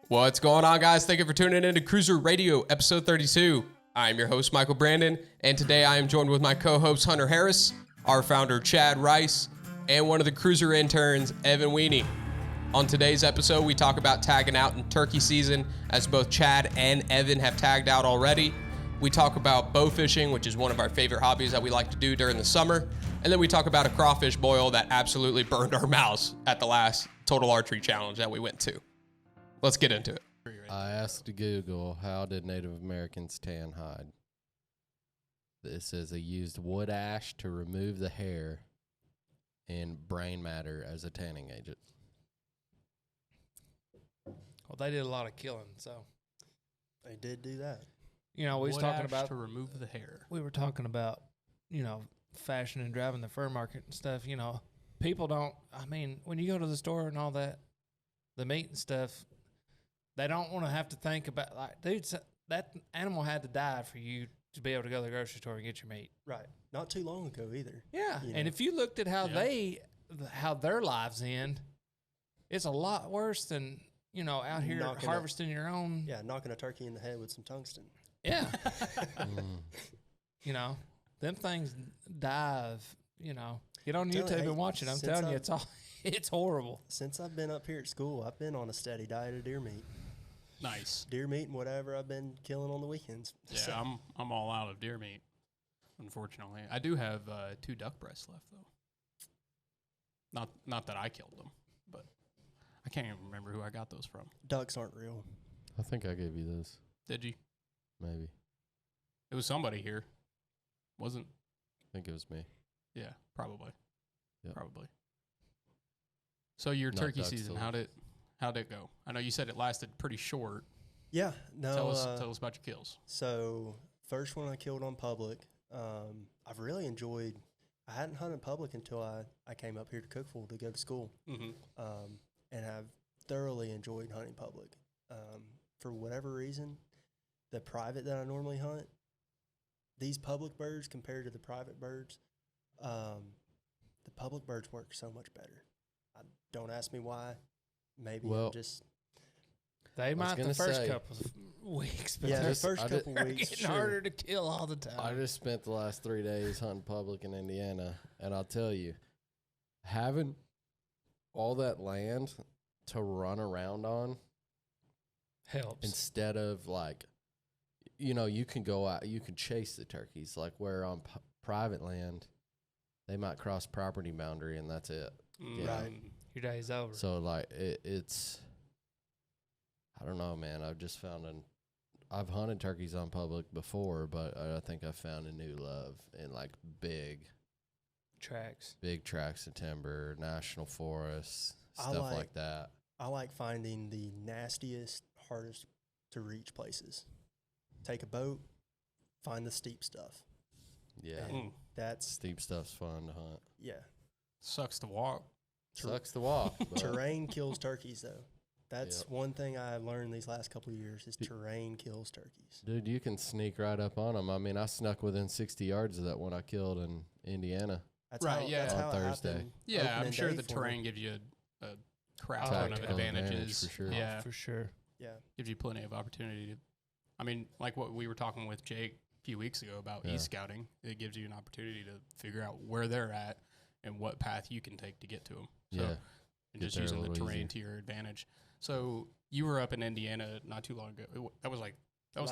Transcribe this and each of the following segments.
What's going on, guys? Thank you for tuning in to CRÜZR Radio, episode 32. I'm your host, Michael Brandon, and today I am joined with my co-host, Hunter Harris, our founder, Chad Rice, and one of the CRÜZR interns, Evan Wennie. On today's episode, we talk about tagging out in turkey season, as both Chad and Evan have tagged out already. We talk about bowfishing, which is one of our favorite hobbies that we like to do during the summer. And then we talk about a crawfish boil that absolutely burned our mouths at the last Total Archery challenge that we went to. Let's get into it. I asked Google, how did Native Americans tan hide? It says they used wood ash to remove the hair and brain matter as a tanning agent. Well, they did a lot of killing, so. They did do that. You know, we was talking about to remove the hair. We were talking about, you know, fashion and driving the fur market and stuff. You know, people don't. I mean, when you go to the store and all that, the meat and stuff, they don't want to have to think about, like, dude, that animal had to die for you to be able to go to the grocery store and get your meat. Right. Not too long ago either. Yeah. You And know. if you looked at how their lives end, it's a lot worse than, you know, out here harvesting your own. Yeah, knocking a turkey in the head with some tungsten. Yeah. You know, them things dive, you know. Get on YouTube and watch it. I'm telling you, it's horrible. Since I've been up here at school, I've been on a steady diet of deer meat. Nice. Deer meat and whatever I've been killing on the weekends. Yeah, So, I'm all out of deer meat, unfortunately. I do have 2 duck breasts left, though. Not that I killed them, but I can't even remember who I got those from. ducks aren't real. I think I gave you this. Did you? Maybe. It was somebody here. Wasn't? I think it was me. Yeah, probably. Yep. Probably. So your Not turkey duck season, still. how'd it go? I know you said it lasted pretty short. Yeah. No. Tell us about your kills. So, first one I killed on public. I've really enjoyed. I hadn't hunted public until I came up here to Cookville to go to school. Mm-hmm. And I've thoroughly enjoyed hunting public. For whatever reason, the private that I normally hunt, these public birds compared to the private birds, the public birds work so much better. Don't ask me why. Maybe I'm just. They might the first say, couple of weeks, but Yeah, the they're first couple weeks. getting harder to kill all the time. I just spent the last 3 days hunting public in Indiana, and I'll tell you, having all that land to run around on Helps. instead of, like, you know, you can go out, you can chase the turkeys, like where on private land, they might cross property boundary and that's it. Right. Your day's over. So, like, it's, I don't know, man. I've just found I've hunted turkeys on public before, but I think I found a new love in, like, big Tracks. of timber, national forests, stuff like that. I like finding the nastiest, hardest to reach places. Take a boat, find the steep stuff. Yeah. And that's Steep stuff's fun to hunt. yeah. Sucks to walk. Sucks to walk. But Terrain kills turkeys though. That's Yep. one thing I've learned these last couple of years is terrain kills turkeys. dude, you can sneak right up on them. I mean, I snuck within 60 yards of that one I killed in Indiana. That's Right, how, yeah. That's On how it Thursday. happened Yeah, I'm opening sure day the for me. terrain gives you a crap ton of Tactical advantage, advantages. for sure. Yeah, For sure. Yeah. gives you plenty of opportunity to. I mean, like what we were talking with Jake a few weeks ago about e-scouting. It gives you an opportunity to figure out where they're at and what path you can take to get to them. So, Yeah. and Get just there a using the little terrain easier. to your advantage. So you were up in Indiana not too long ago. That was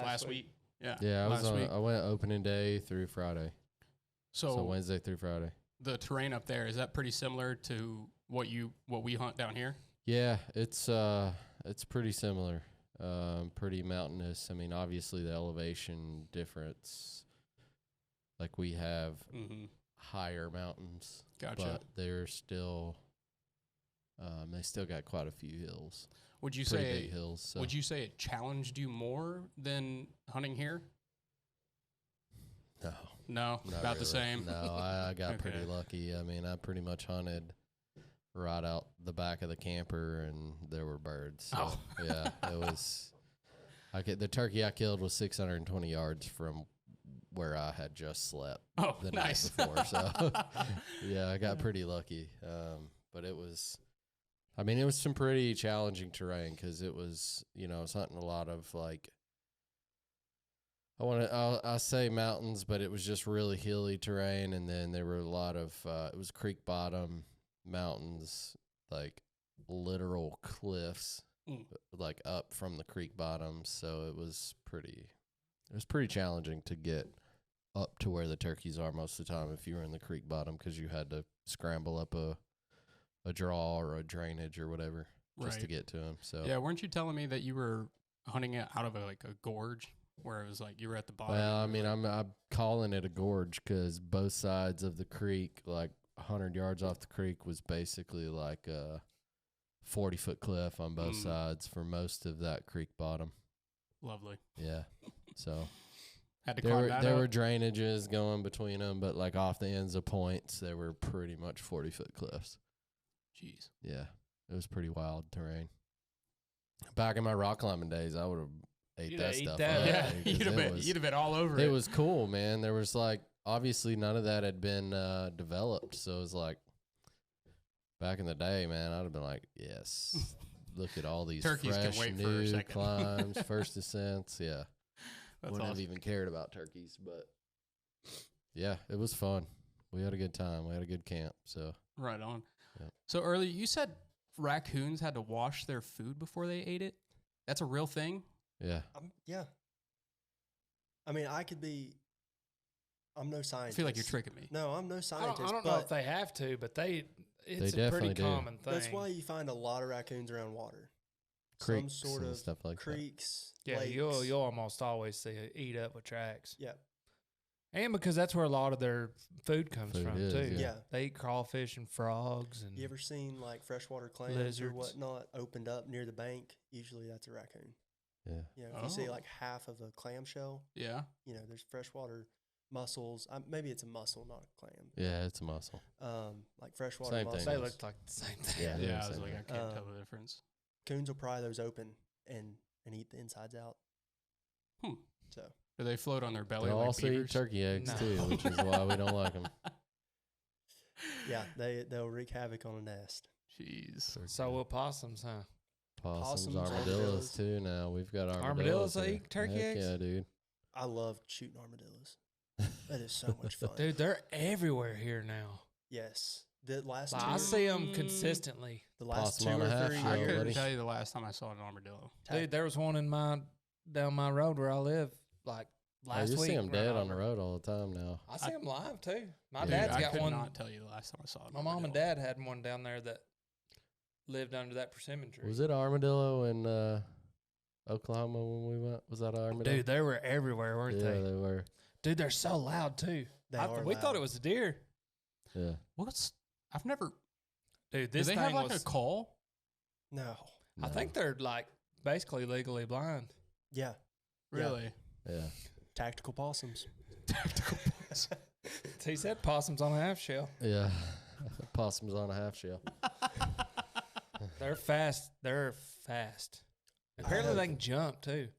last week. Yeah. Yeah, last week. I went opening day through Friday. So Wednesday through Friday. The terrain up there, is that pretty similar to what we hunt down here? Yeah, it's pretty similar. Pretty mountainous. I mean, obviously the elevation difference. Like we have Mm-hmm. higher mountains, Gotcha. but they're still they still got quite a few hills. Would you Pretty say big hills. So. Would you say it challenged you more than hunting here? No, No, not about the really. same. No, I got pretty Okay. lucky. I mean, I pretty much hunted right out the back of the camper, and there were birds. So, Oh. yeah, it was. The turkey I killed was 620 yards from where I had just slept Oh, the nice. night before. So, yeah, I got pretty lucky. But it was, I mean, it was some pretty challenging terrain because it was, you know, I was hunting a lot of like, I'll say mountains, but it was just really hilly terrain. And then there were a lot of, it was creek bottom mountains, like literal cliffs, like up from the creek bottoms. So it was pretty challenging to get up to where the turkeys are most of the time if you were in the creek bottom because you had to scramble up a draw or a drainage or whatever just to get to them. So yeah, weren't you telling me that you were hunting it out of a gorge where it was like you were at the bottom? Well, I mean, I'm calling it a gorge because both sides of the creek, like 100 yards off the creek, was basically like a 40-foot cliff on both sides for most of that creek bottom. Lovely. Yeah. So had to there were drainages going between them, but like off the ends of points, they were pretty much 40-foot cliffs. Jeez. Yeah. It was pretty wild terrain. Back in my rock climbing days, I would have ate that stuff. Yeah, you'd have been all over it. It was cool, man. There was like, obviously none of that had been developed. So it was like, back in the day, man, I'd have been like, yes, look at all these Turkeys can fresh wait for a new second. climbs, first ascents. Yeah. That's Wouldn't have awesome. even cared about turkeys, but yeah, it was fun. We had a good time. We had a good camp. So Right on. Yep. So earlier you said raccoons had to wash their food before they ate it. That's a real thing? yeah. Yeah. I mean, I'm no I scientist. feel like you're tricking me. No, I'm no I scientist. don't know if they have to, but it's a definitely pretty do. common thing. That's why you find a lot of raccoons around water. Creeks Some sort and of stuff like that. creeks. yeah, lakes. you'll almost always see it eat up with tracks. Yeah. And because that's where a lot of their food comes Food from is, too. yeah. Yeah. They eat crawfish and frogs and You ever seen like freshwater clams Lizards. or whatnot opened up near the bank? Usually that's a raccoon. Yeah. You know, if you see Oh. like half of a clamshell, Yeah. you know, there's freshwater mussels. Maybe it's a mussel, not a clam. Yeah, it's a muscle. Like freshwater Same thing. mussels. they look like the same thing. Yeah, Yeah, I same was like, thing. I can't tell the difference. Coons will pry those open and eat the insides out. Hmm. So Do they float on their belly They'll like also eat beavers? turkey eggs No. too, which is why we don't like them. yeah, they'll wreak havoc on a nest. Jeez. So will possums, huh? Possums, Possums, armadillos armadillos. too. Now we've got armadillos. Armadillos that here. eat turkey Heck eggs? Yeah, dude. I love shooting armadillos. That is so much fun. Dude, they're everywhere here now. Yes, the last Like, two, I see them consistently. the last Possum 2 on a or half 3 shell, I years. couldn't buddy. tell you the last time I saw an armadillo. Dude, there was one down my road where I live, like last you week. see them ran dead on over. the road all the time now. I see them live too. My Dude, dad's I got could one. not tell you the last time I saw an My mom and armadillo. dad had one down there that lived under that persimmon tree. Was it armadillo in Oklahoma when we went? Was that armadillo? Dude, they were everywhere, weren't yeah, they? they were. Dude, they're so loud too. They are We loud. thought it was a deer. Yeah. I've never. Dude, Do this they thing have like was. a call? No. I think they're like basically legally blind. Yeah. Yeah. Really? Yeah. Tactical possums. Tactical balls. He said possums on a half shell. Yeah. Possums on a half shell. They're fast. They're fast. Apparently they can jump too.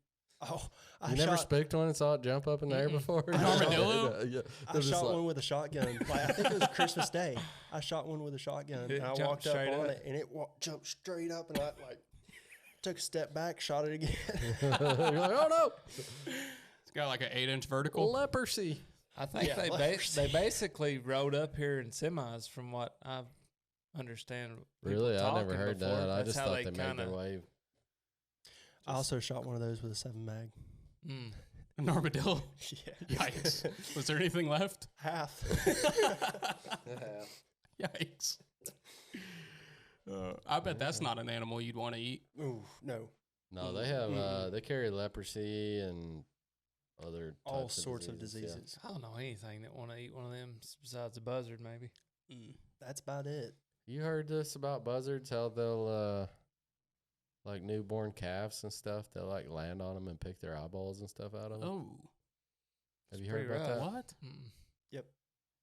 Oh, You never spooked one and saw it jump up in the air before? An armadillo? Yeah. I shot one with a shotgun. Like, I think it was Christmas Day. I shot one with a shotgun. It And I jumped walked up straight on up? it, and it jumped straight up, and I took a step back, shot it again. You're like, oh no, It's got like an 8-inch vertical. leprosy. I think Yeah, they leprosy. they basically rode up here in semis, from what I understand. people Really? I never talking heard before. that. I That's just how thought they made kinda- their way. I also shot one of those with a 7 mag. Mm. An armadillo. Yeah. Yikes. Was there anything left? Half. Yikes. I bet that's not an animal you'd want to eat. Ooh, no. No, they have. They carry leprosy and other All types sorts of diseases, yeah. diseases. I don't know anything that want to eat one of them besides a buzzard, maybe. That's about it. You heard this about buzzards? How they'll like newborn calves and stuff. They'll like land on them and pick their eyeballs and stuff out of them. Oh. Have it's you heard pretty about that? rough. What? Mm.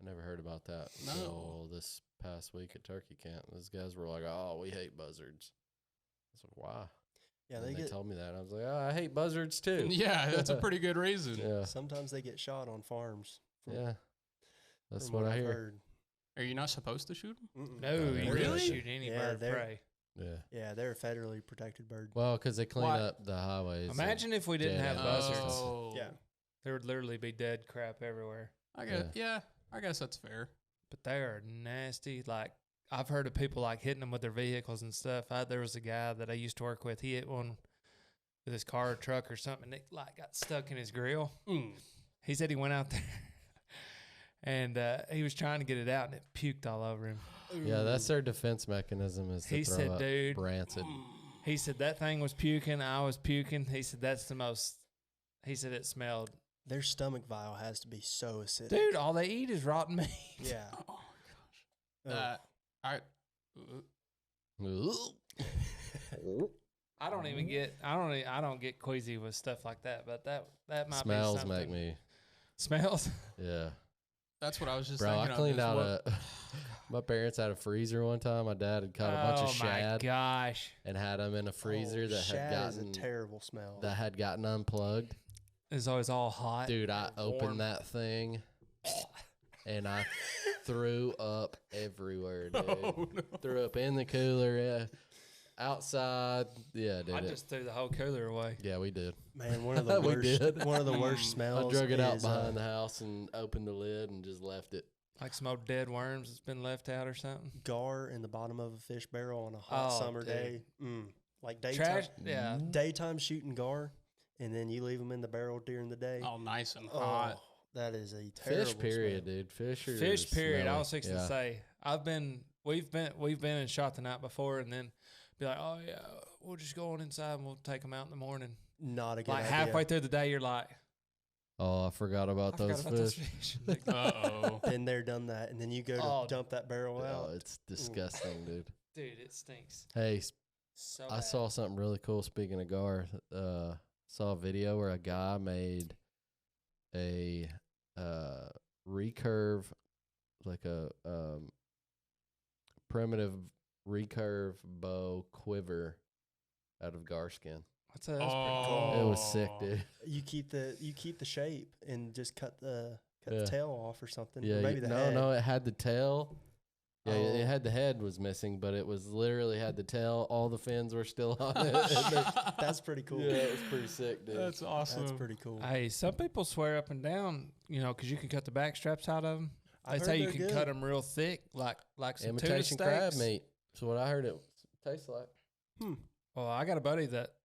I never heard about that No. until this past week at turkey camp. Those guys were like, "Oh, we hate buzzards." I was like, "Why?" Yeah, And they they get. told me that. I was like, "Oh, I hate buzzards too." Yeah, that's a pretty good reason. Yeah, Sometimes they get shot on farms. yeah. That's from what I I've hear. heard. Are you not supposed to shoot them? Mm-mm. No, you Really? can't shoot any Yeah, bird of they're- prey. Yeah. Yeah, they're a federally protected bird. Well, because they clean Why- up the highways. Imagine if we didn't dead have animals. buzzards. Oh, Yeah. There would literally be dead crap everywhere. I guess. Yeah, I guess that's fair. But they are nasty. Like, I've heard of people like hitting them with their vehicles and stuff. There was a guy that I used to work with. He hit one with his car or truck or something. And it like got stuck in his grill. He said he went out there and he was trying to get it out and it puked all over him. Yeah, that's their defense mechanism is to He throw said, up dude, rancid. he said that thing was puking. I was puking. He said that's the most. He said it smelled. Their stomach vial has to be so acidic. Dude, all they eat is rotten meat. Yeah. Oh my gosh. I I don't even get. I don't get queasy with stuff like that. But that might Smells be something. make me. Smells. Yeah. that's what I was just Bro, I thinking. cleaned of, out is my parents had a freezer one time. My dad had caught a bunch of Oh my shad gosh! and had them in a freezer Oh, that had shad is gotten a terrible smell. unplugged. It's always all hot. Dude, I and warm. opened that thing and I threw up everywhere, dude. Oh, no. Threw up in the cooler, yeah. Outside, yeah, dude. I just threw the whole cooler away. Yeah, we did. Man, one of the We worst. did. One of the worst I smells. drug it out is, behind the house and opened the lid and just left it. Like some old dead worms that's been left out or something. gar in the bottom of a fish barrel on a hot Oh, summer dude. day. Like daytime, Trash. Yeah. daytime shooting gar, and then you leave them in the barrel during the day. all nice and Oh, hot. that is a terrible Fish period, smell. dude. Fish are Fish period. I smelly. was fixing to Yeah. say. We've been and shot the night before, and then be like, oh yeah, we'll just go on inside and we'll take them out in the morning. Not a good Like idea. halfway through the day, you're like, Oh, I forgot about I those forgot about those fish. fish. Like, Uh-oh. Been there, done that, and then you go to Oh, dump that barrel Oh, out. it's disgusting, dude. dude, it stinks. Hey, So I bad. saw something really cool. Speaking of gar, saw a video where a guy made a recurve, like a primitive recurve bow quiver out of gar skin. That's pretty cool. It was sick, dude. You keep the shape and just cut the Yeah. tail off or something. Yeah, or maybe the no, head. it had the tail. Yeah, Oh. it had the head was missing, but it was literally had the tail. All the fins were still on it. And That's pretty cool. yeah, it was pretty sick, dude. That's awesome. That's pretty cool. Hey, some people swear up and down, because you can cut the back straps out of them. They I've say heard you they're can good. cut them real thick, like some Imitation tuna crab steaks. meat. That's what I heard it tastes like. Well, I got a buddy that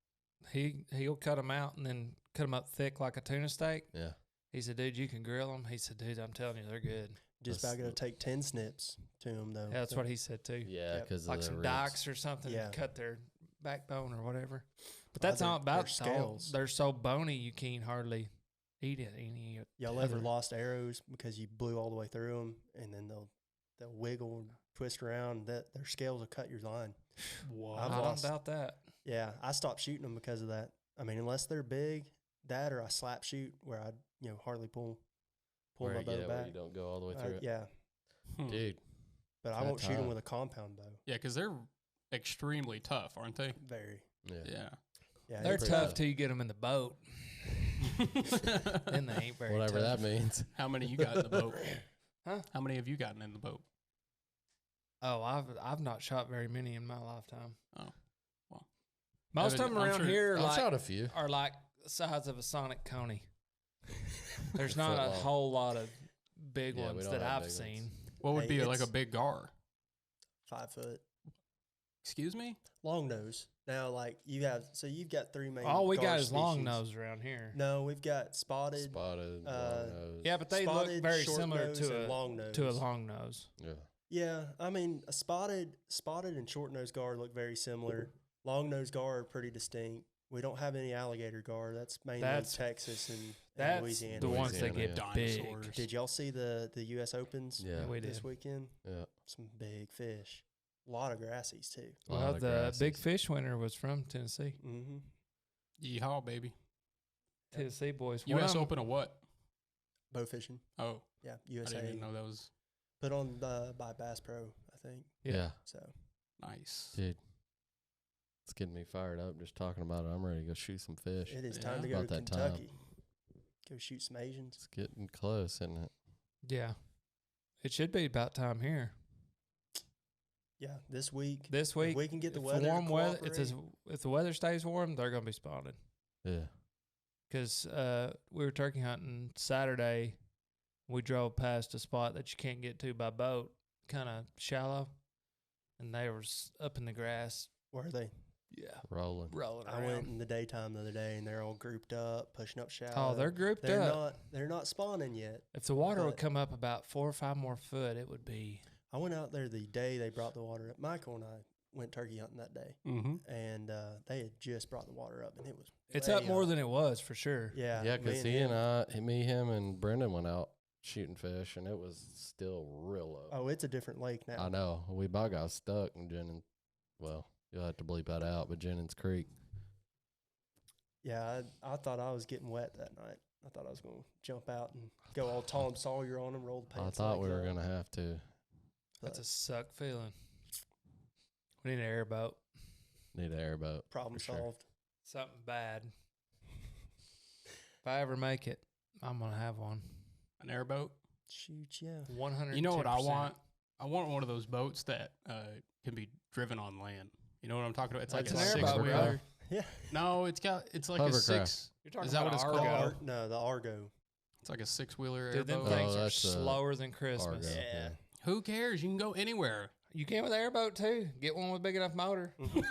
he'll cut them out and then cut them up thick like a tuna steak. Yeah. He said, dude, you can grill them. He said, dude, I'm telling you, they're good. Just That's- about going to take 10 snips to them, though. Yeah, that's what he said too. Yeah, Yep. because Like of the some ribs. dikes or something, Yeah. cut their backbone or whatever. But Well, that's not their about scales. They're so bony you can't hardly eat it. Any Y'all ever other- lost arrows because you blew all the way through them, and then they'll wiggle and twist around. That their scales will cut your line. What? I've I don't lost- doubt that. Yeah, I stopped shooting them because of that. I mean, unless they're big, that or I slap shoot where I hardly pull Where, my bow where back. you don't go all the way through it. Yeah, Dude, but I That won't shoot them time. with a compound bow. Yeah, because they're extremely tough, aren't they? Very. yeah. Yeah. Yeah, They're it's- pretty tough tough. till you get them in the boat. Then they ain't very Whatever tough. that means. How many you got in the boat? Huh? How many have you gotten in the boat? Oh, I've not shot very many in my lifetime. Oh, well. Most Evan, of them I'm around sure- here I've like, shot a few. are like the size of a Sonic Coney. There's not a Football. whole lot of big Yeah, we ones don't that have I've big ones. seen. What would Hey, be like a it's- big gar? 5 foot Excuse me? long nose. Now, like you've got 3 main. All we got gar is long species. nose around here. No, we've got spotted, Spotted, uh, long nose. Yeah, but they look spotted, very short similar nose, to and a long nose. long nose. Yeah. Yeah, I mean, a spotted and short nose gar look very similar. Long nose gar are pretty distinct. We don't have any alligator gar. That's mainly That's- Texas and That's Louisiana. the ones that Louisiana, get yeah. big. Dinosaurs. Did y'all see the U.S. Opens Yeah. We this did. weekend? Yeah. Some big fish. A lot of grassies too. A lot Well, of the big grassies. fish winner was from Tennessee. Mm-hmm. Yeehaw, baby. Tennessee boys. U.S. Open of what? Bow fishing. Oh, Yeah, I USA. didn't even know that was Put on by Bass Pro, I think. Yeah. So nice. Dude. It's getting me fired up just talking about it. I'm ready to go shoot some fish. it is Yeah. time to go to About that time. Kentucky. Go shoot some Asians. It's getting close, isn't it? Yeah. It should be about time here. Yeah, this week. This week, if we can get the if weather. warm to weather. cooperate, If the weather stays warm, they're gonna be spawning. Yeah. Because we were turkey hunting Saturday. We drove past a spot that you can't get to by boat, kind of shallow, and they were up in the grass. where are they? Yeah, Rolling. rolling I around. went in the daytime the other day, and they're all grouped up, pushing up shallow. Oh, they're grouped They're up. They're not spawning yet. If the water would but- come up about 4 or 5 more foot, it would be. I went out there the day they brought the water up. Michael and I went turkey hunting that day, Mm-hmm. and they had just brought the water up, and it was. It's way up more than it was for sure. Yeah. Yeah, me because him. him and Brendan went out shooting fish, and it was still real low. Oh, it's a different lake now. I know. We about got stuck in Jennings. Well, you'll have to bleep that out, but Jennings Creek. Yeah, I thought I was getting wet that night. I thought I was going to jump out and go all Tom Sawyer on him, roll the I pants. thought we legs were up. going to have to. That's a suck feeling. We need an airboat. Need an airboat. Problem for sure. solved. Something bad. If I ever make it, I'm gonna have one. An airboat. Shoot, yeah. 100. You know what I want? I want one of those boats that can be driven on land. You know what I'm talking about? It's like That's a an airboat, bro. 6-wheeler. Yeah. No, it's like a Hovercraft. 6. You're talking Is that about what it's Argo. called? No, the Argo. It's like a 6-wheeler Dude, them airboat. things are that's, slower than Christmas. Argo, Yeah. Who cares? You can go anywhere. You can with an airboat too. Get one with a big enough motor. You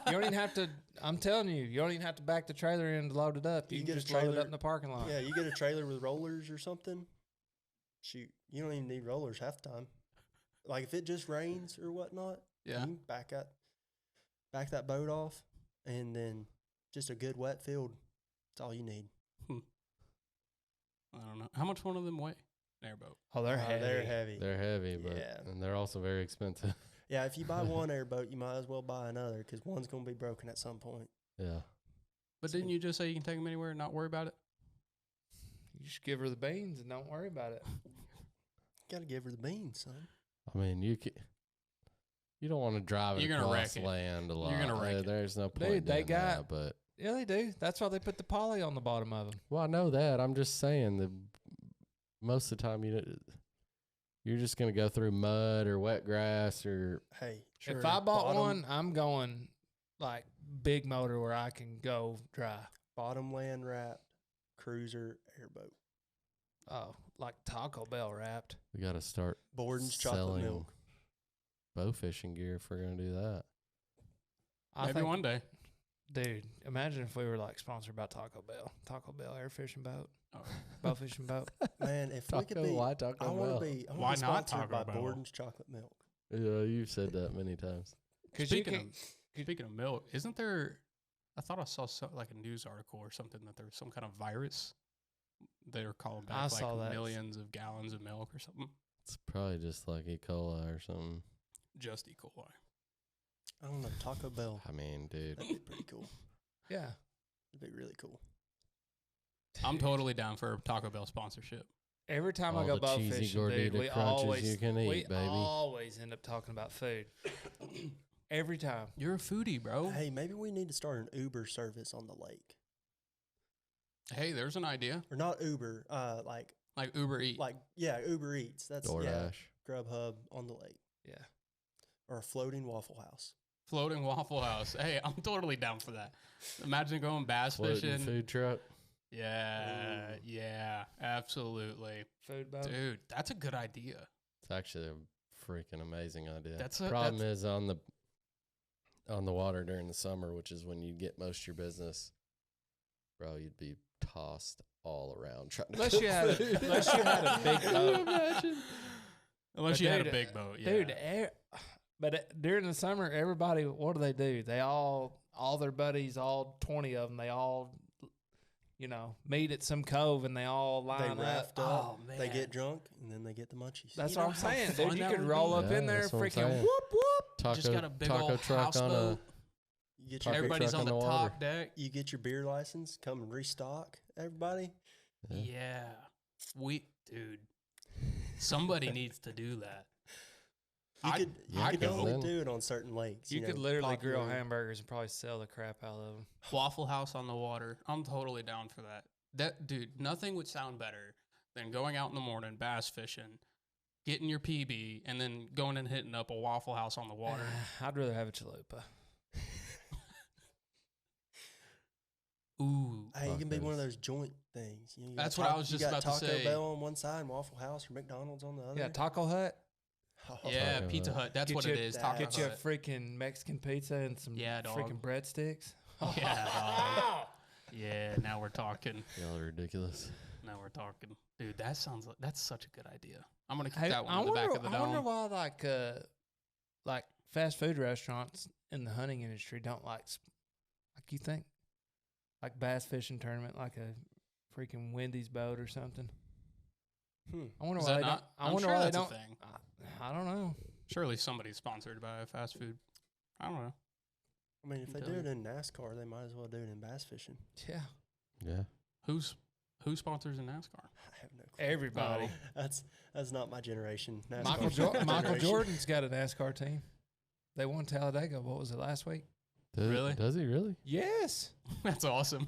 don't even have to. I'm telling you, you don't even have to back the trailer in to load it up. You, You can get a just load it trailer- up in the parking lot. Yeah, you get a trailer with rollers or something. Shoot, you don't even need rollers half the time. Like if it just rains or whatnot, Yeah. you can back that boat off, and then just a good wet field. That's all you need. I don't know. How much one of them weigh? An airboat. Oh, they're heavy. They're heavy. They're heavy, but Yeah. and they're also very expensive. Yeah, if you buy one airboat, you might as well buy another because one's going to be broken at some point. Yeah. But didn't you just say you can take them anywhere and not worry about it? You just give her the beans and don't worry about it. Got to give her the beans, son. I mean, you don't want to drive it You're gonna across wreck it. land a lot. You're gonna wreck it. There's no point. Dude, they doing that, got- but Yeah, they do. That's why they put the poly on the bottom of them. well, I know that. I'm just saying that most of the time you're just gonna go through mud or wet grass or Hey, If I bought bottom- one, I'm going like big motor where I can go dry. bottom land wrapped CRÜZR airboat. Oh, like Taco Bell wrapped. we got to start Borden's chocolate selling milk. bow fishing gear if we're gonna do that. I Maybe think, one day. dude, imagine if we were like sponsored by Taco Bell. Taco Bell air fishing boat, Oh. bow fishing boat. Man, if we could Taco, be, why Taco I want Bell? to be. I wanna Why be not sponsored Taco by Bell? Borden's chocolate milk. Yeah, you've said that many times. Because you Speaking can. Speaking of milk, isn't there? I thought I saw like a news article or something that there was some kind of virus. They're calling I back saw like that. millions of gallons of milk or something. It's probably just like E. coli or something. Just E. coli. I don't know. Taco Bell. I mean, dude. That'd be pretty cool. Yeah. That'd be really cool. I'm totally down for a Taco Bell sponsorship. Every time I All go the bow cheesy fishing, dude, gordita we crunches always you can we eat, baby. always end up talking about food. Every time. You're a foodie, bro. Hey, maybe we need to start an Uber service on the lake, Hey, there's an idea. or not Uber. Like Uber Eats. Uber Eats. That's DoorDash. Grubhub on the lake, Yeah. or a floating Waffle House. Floating Waffle House. Hey, I'm totally down for that. Imagine going bass Floating fishing. food truck. Yeah, Ooh. yeah, absolutely. Food boat. Dude, that's a good idea. It's actually a freaking amazing idea. That's Problem is on the water during the summer, which is when you get most of your business, bro, you'd be tossed all around trying to Unless you had a, food. unless you had a big Can you boat. imagine? Unless But you had a dude, big boat, yeah. Dude, but during the summer, everybody, what do? They all their buddies, all 20 of them, they all, meet at some cove and they all line They up. raft up. Oh, They man. get drunk and then they get the munchies. That's You what know I'm how saying, fun dude. You that could would roll be? up in Yeah, there, that's what I'm freaking saying. whoop whoop. Taco, Just got a big taco old truck on a houseboat. You get Taco your Everybody's truck on on the the top water. deck. you get your beer license. Come and restock everybody. Yeah. Dude, somebody needs to do that. You I'd- could you I'd could go. only do it on certain lakes. You know, could literally grill popular- hamburgers and probably sell the crap out of them. Waffle House on the water. I'm totally down for that. Dude, nothing would sound better than going out in the morning bass fishing, getting your PB, and then going and hitting up a Waffle House on the water. I'd rather have a chalupa. Ooh. Hey, you can be one of Tacos. those joint things. You That's what I was just you got about to Taco say. Bell on one side and Waffle House or McDonald's on the other. Yeah, Taco Hut. Oh, Yeah, Taco Pizza Hut. Hut. That's Get what you- it is. that- Taco Get you a Hut. freaking Mexican pizza and some Yeah, dog. freaking breadsticks. Yeah, dog. Yeah, now we're talking. Y'all are ridiculous. Now we're talking. Dude, that sounds like that's such a good idea. I'm gonna keep Hey, that one in the back of the I wonder dome. why like fast food restaurants in the hunting industry don't like you think like bass fishing tournament like a freaking Wendy's boat or something. I wonder Is why that they not? don't. I I'm wonder sure why they that's a don't. thing. I don't know. Surely somebody's sponsored by a fast food. I don't know. I mean, if they Tell do you. it in NASCAR, they might as well do it in bass fishing. Yeah, Yeah. Who sponsors in NASCAR? I have no clue. everybody. That's not my generation. Michael NASCAR's my Michael generation. Jordan's got a NASCAR team. They won Talladega. What was it last week? Really? Does he really? Yes, That's awesome.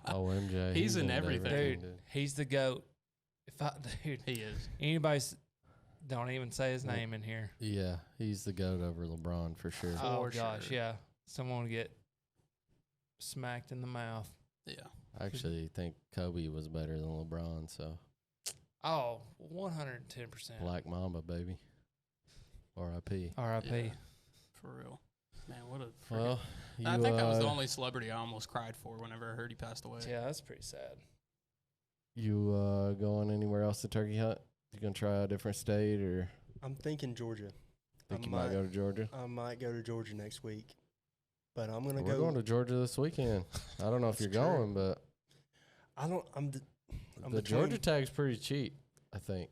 Oh, MJ. He's in everything. dude. He's the GOAT. Dude, He is. don't even say his Well, name in here. Yeah, he's the GOAT over LeBron for sure. Oh For gosh, sure. yeah. Someone would get smacked in the mouth. Yeah. I actually think Kobe was better than LeBron, so Oh, 110%. Black Mamba, baby. R.I.P. R.I.P. Yeah. For real. Man, what a freaking Well, you, I think that was the only celebrity I almost cried for whenever I heard he passed away. Yeah, that's pretty sad. you going anywhere else to turkey hunt? You gonna try a different state, or I'm thinking Georgia. think I you might go to Georgia? I might go to Georgia next week, but I'm gonna We're go. going to Georgia this weekend. I don't know if That's you're true. going, but I don't. I'm the between- Georgia tag's pretty cheap. I think.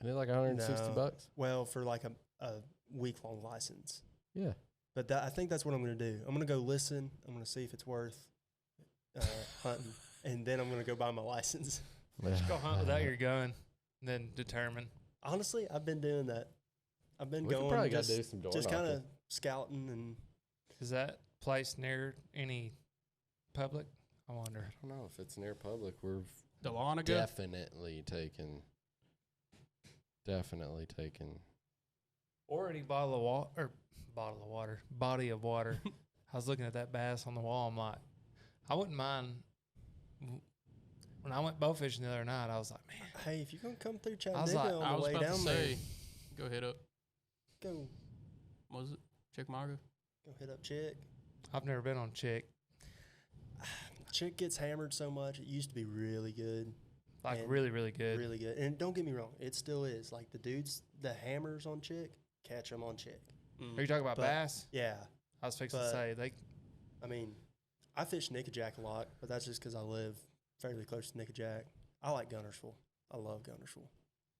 Isn't it like 160 No. bucks? well for like a week long license. Yeah. But I think that's what I'm gonna do. I'm gonna go listen. I'm gonna see if it's worth hunting, and then I'm gonna go buy my license. Go hunt without your gun, and then determine. Honestly, I've been doing that. I've been We could going probably gotta just, do some door just kind of knocking. scouting and Is that place near any public? I wonder. I don't know if it's near public. We're Dahlonega? definitely taking. Or any bottle of body of water. I was looking at that bass on the wall. I'm like, I wouldn't mind. When I went bowfishing the other night, I was like, man, hey, if you're gonna come through was Chattanooga like- on I the was way about to down there, say, go hit up. go What was it? Chickamauga? hit up Chick. I've never been on Chick. Chick gets hammered so much. It used to be really good, Like And really, really good. really good. And don't get me wrong, it still is. Like the hammers on Chick, catch them on Chick. Are you talking about But- bass? Yeah, I was fixing to but- say they. I mean, I fish Nickajack a lot, but that's just because I live fairly close to Nickajack. I like Gunnersville. I love Gunnersville.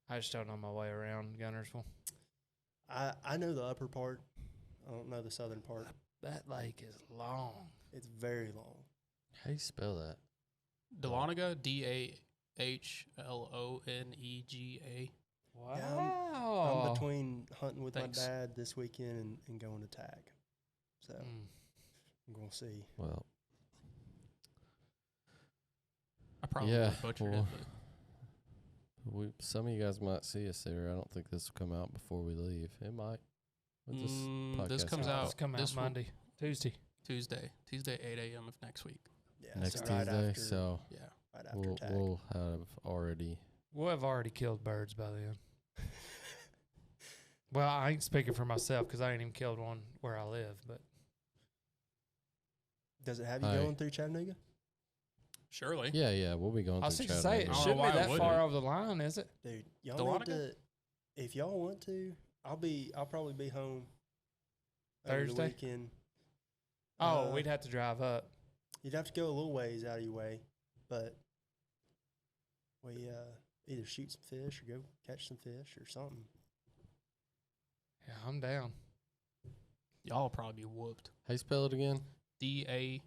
I just don't know my way around Gunnersville. I know the upper part. I don't know the southern part. That lake is long. It's very long. How do you spell that? Dahlonega? Dahlonega. Wow. I'm between hunting with Thanks. my dad this weekend and going to tag. So Mm. I'm going to see. Well, I probably Yeah, butchered well, it, but some of you guys might see us there. I don't think this will come out before we leave. It might. With this this podcast comes out. out It's come out this Monday, Tuesday. Tuesday 8 a.m. of next week. Yeah, next so Tuesday. So Yeah. right after we'll, tag. we'll have already. We'll have already killed birds by then. Well, I ain't speaking for myself because I ain't even killed one where I live. But Does it have you Hey. going through Chattanooga? Surely. Yeah, we'll be going I was through fixing to say it I don't know shouldn't why be it that wouldn't. far over the line, is it? Dude, y'all Dahlonega? need to, if y'all want to, I'll probably be home over the Thursday? weekend. Oh, we'd have to drive up. You'd have to go a little ways out of your way, but we either shoot some fish or go catch some fish or something. Yeah, I'm down. Y'all will probably be whooped. How you spell it again? Dahlonega.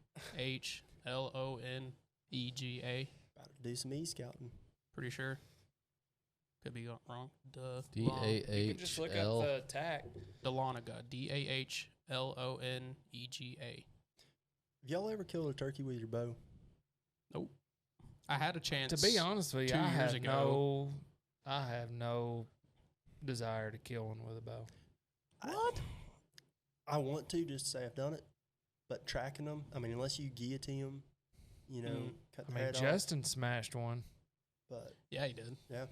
About to do some e-scouting. Pretty sure. Could be wrong. You can just look up DAHL. the tag. Dahlonega. Dahlonega. Have y'all ever killed a turkey with your bow? I had a chance. To be honest with you, 2 years ago. I have no desire to kill one with a bow. I want to just say I've done it, but tracking them, I mean, unless you guillotine them, cut I the mean, head off. Justin smashed one, But Yeah, he did. yeah,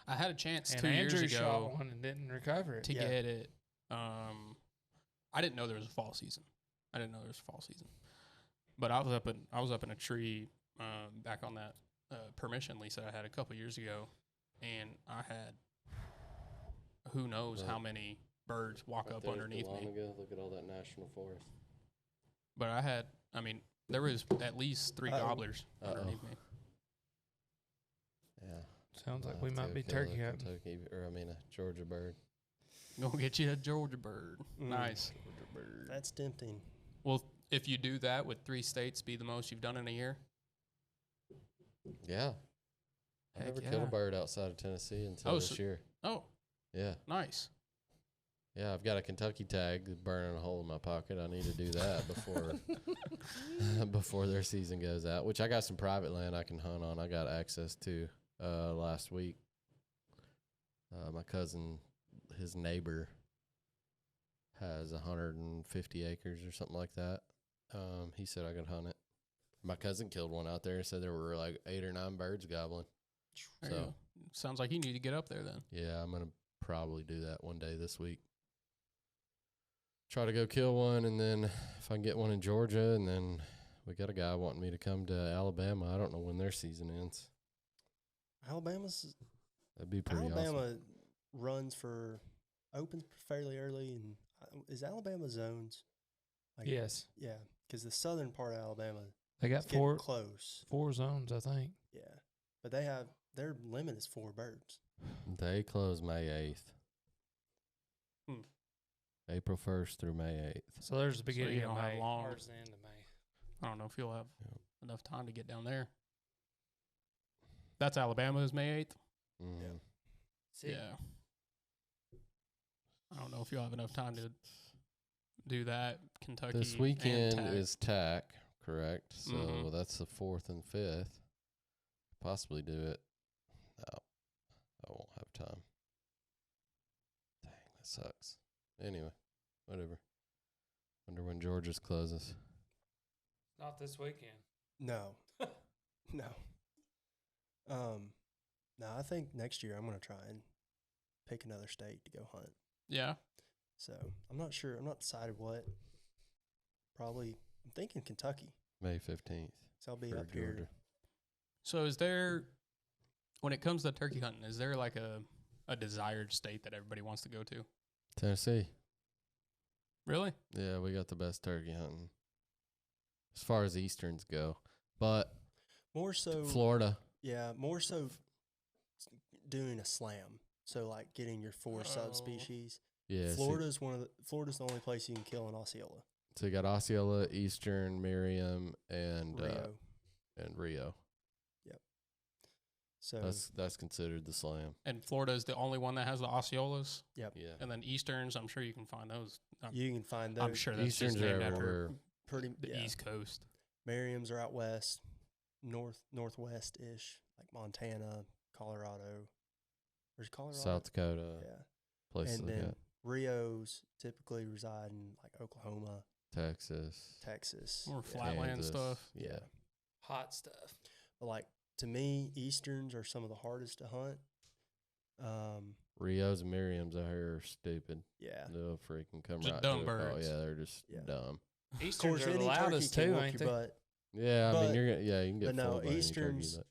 I had a chance and 2 years Andrew ago shot one and didn't recover it. to Yeah. get it. I didn't know there was a fall season. But I was up in a tree back on that permission lease that I had a couple years ago, and I had who knows how many birds walk up underneath me. Look at all that national forest. But there was at least 3 gobblers underneath me. Yeah. Sounds like I'll we have might to be kill turkey a hunting. Kentucky, a Georgia bird. Gonna get you a Georgia bird. Nice. that's tempting. Well, if you do that, would 3 states be the most you've done in a year? Yeah. I Heck never yeah. killed a bird outside of Tennessee until this year. Oh, Yeah. nice. Yeah, I've got a Kentucky tag burning a hole in my pocket. I need to do that before before their season goes out, which I got some private land I can hunt on. I got access to last week. My cousin, his neighbor, has 150 acres or something like that. He said I could hunt it. My cousin killed one out there and said there were like 8 or 9 birds gobbling. There you So go. Sounds like you need to get up there then. yeah, I'm going to probably do that one day this week. Try to go kill one, and then if I can get one in Georgia, and then we got a guy wanting me to come to Alabama. I don't know when their season ends. That'd be pretty Alabama awesome. opens fairly early, and is Alabama zones? Like, Yes, Yeah, because the southern part of Alabama they is got getting close. 4 zones, I think. Yeah, but their limit is 4 birds. They close May 8th. Hmm. April 1st through May 8th. So there's the you beginning don't of have May. long- Ours the end of May. I don't know if you'll have Yep. enough time to get down there. That's Alabama's May 8th? Mhm. See, Yeah. I don't know if you'll have enough time to do that. Kentucky. This and weekend TAC. is TAC, correct? So Mhm. that's the 4th and 5th. Possibly do it. No, I won't have time. Dang, that sucks. Anyway, whatever. Wonder when Georgia's closes. not this weekend. No, no. No, I think next year I'm going to try and pick another state to go hunt. Yeah. So I'm not sure. I'm not decided what. Probably, I'm thinking Kentucky. May 15th. So I'll be for up here. Georgia. So is there, when it comes to turkey hunting, is there like a desired state that everybody wants to go to? Tennessee. Really? Yeah, we got the best turkey hunting as far as Easterns go. But More so, Florida. yeah, more so doing a slam. So like getting your 4 subspecies. Yeah. Florida's Florida's the only place you can kill an Osceola. So you got Osceola, Eastern, Miriam, and Rio. Rio. So That's considered the slam. And Florida is the only one that has the Osceolas. yep, Yeah. And then Easterns, I'm sure you can find those. you can find those. I'm sure that's Easterns just are named after everywhere. pretty the yeah. East Coast. Merriam's are out west, northwest ish, like Montana, Colorado. There's Colorado, South Dakota, yeah, places and like then that. Rios typically reside in like Oklahoma, Texas. Texas, More yeah. flatland Kansas. stuff. Yeah. Hot stuff. But like to me, Easterns are some of the hardest to hunt. Rios and Miriams I hear are stupid. Yeah, They'll freaking come Just right dumb to a call. birds. Yeah, they're just Yeah. dumb. of Easterns course, are the any loudest turkey can too, whoop ain't your they? butt. Yeah, I But- mean you can get But no, fooled by any turkey, Easterns but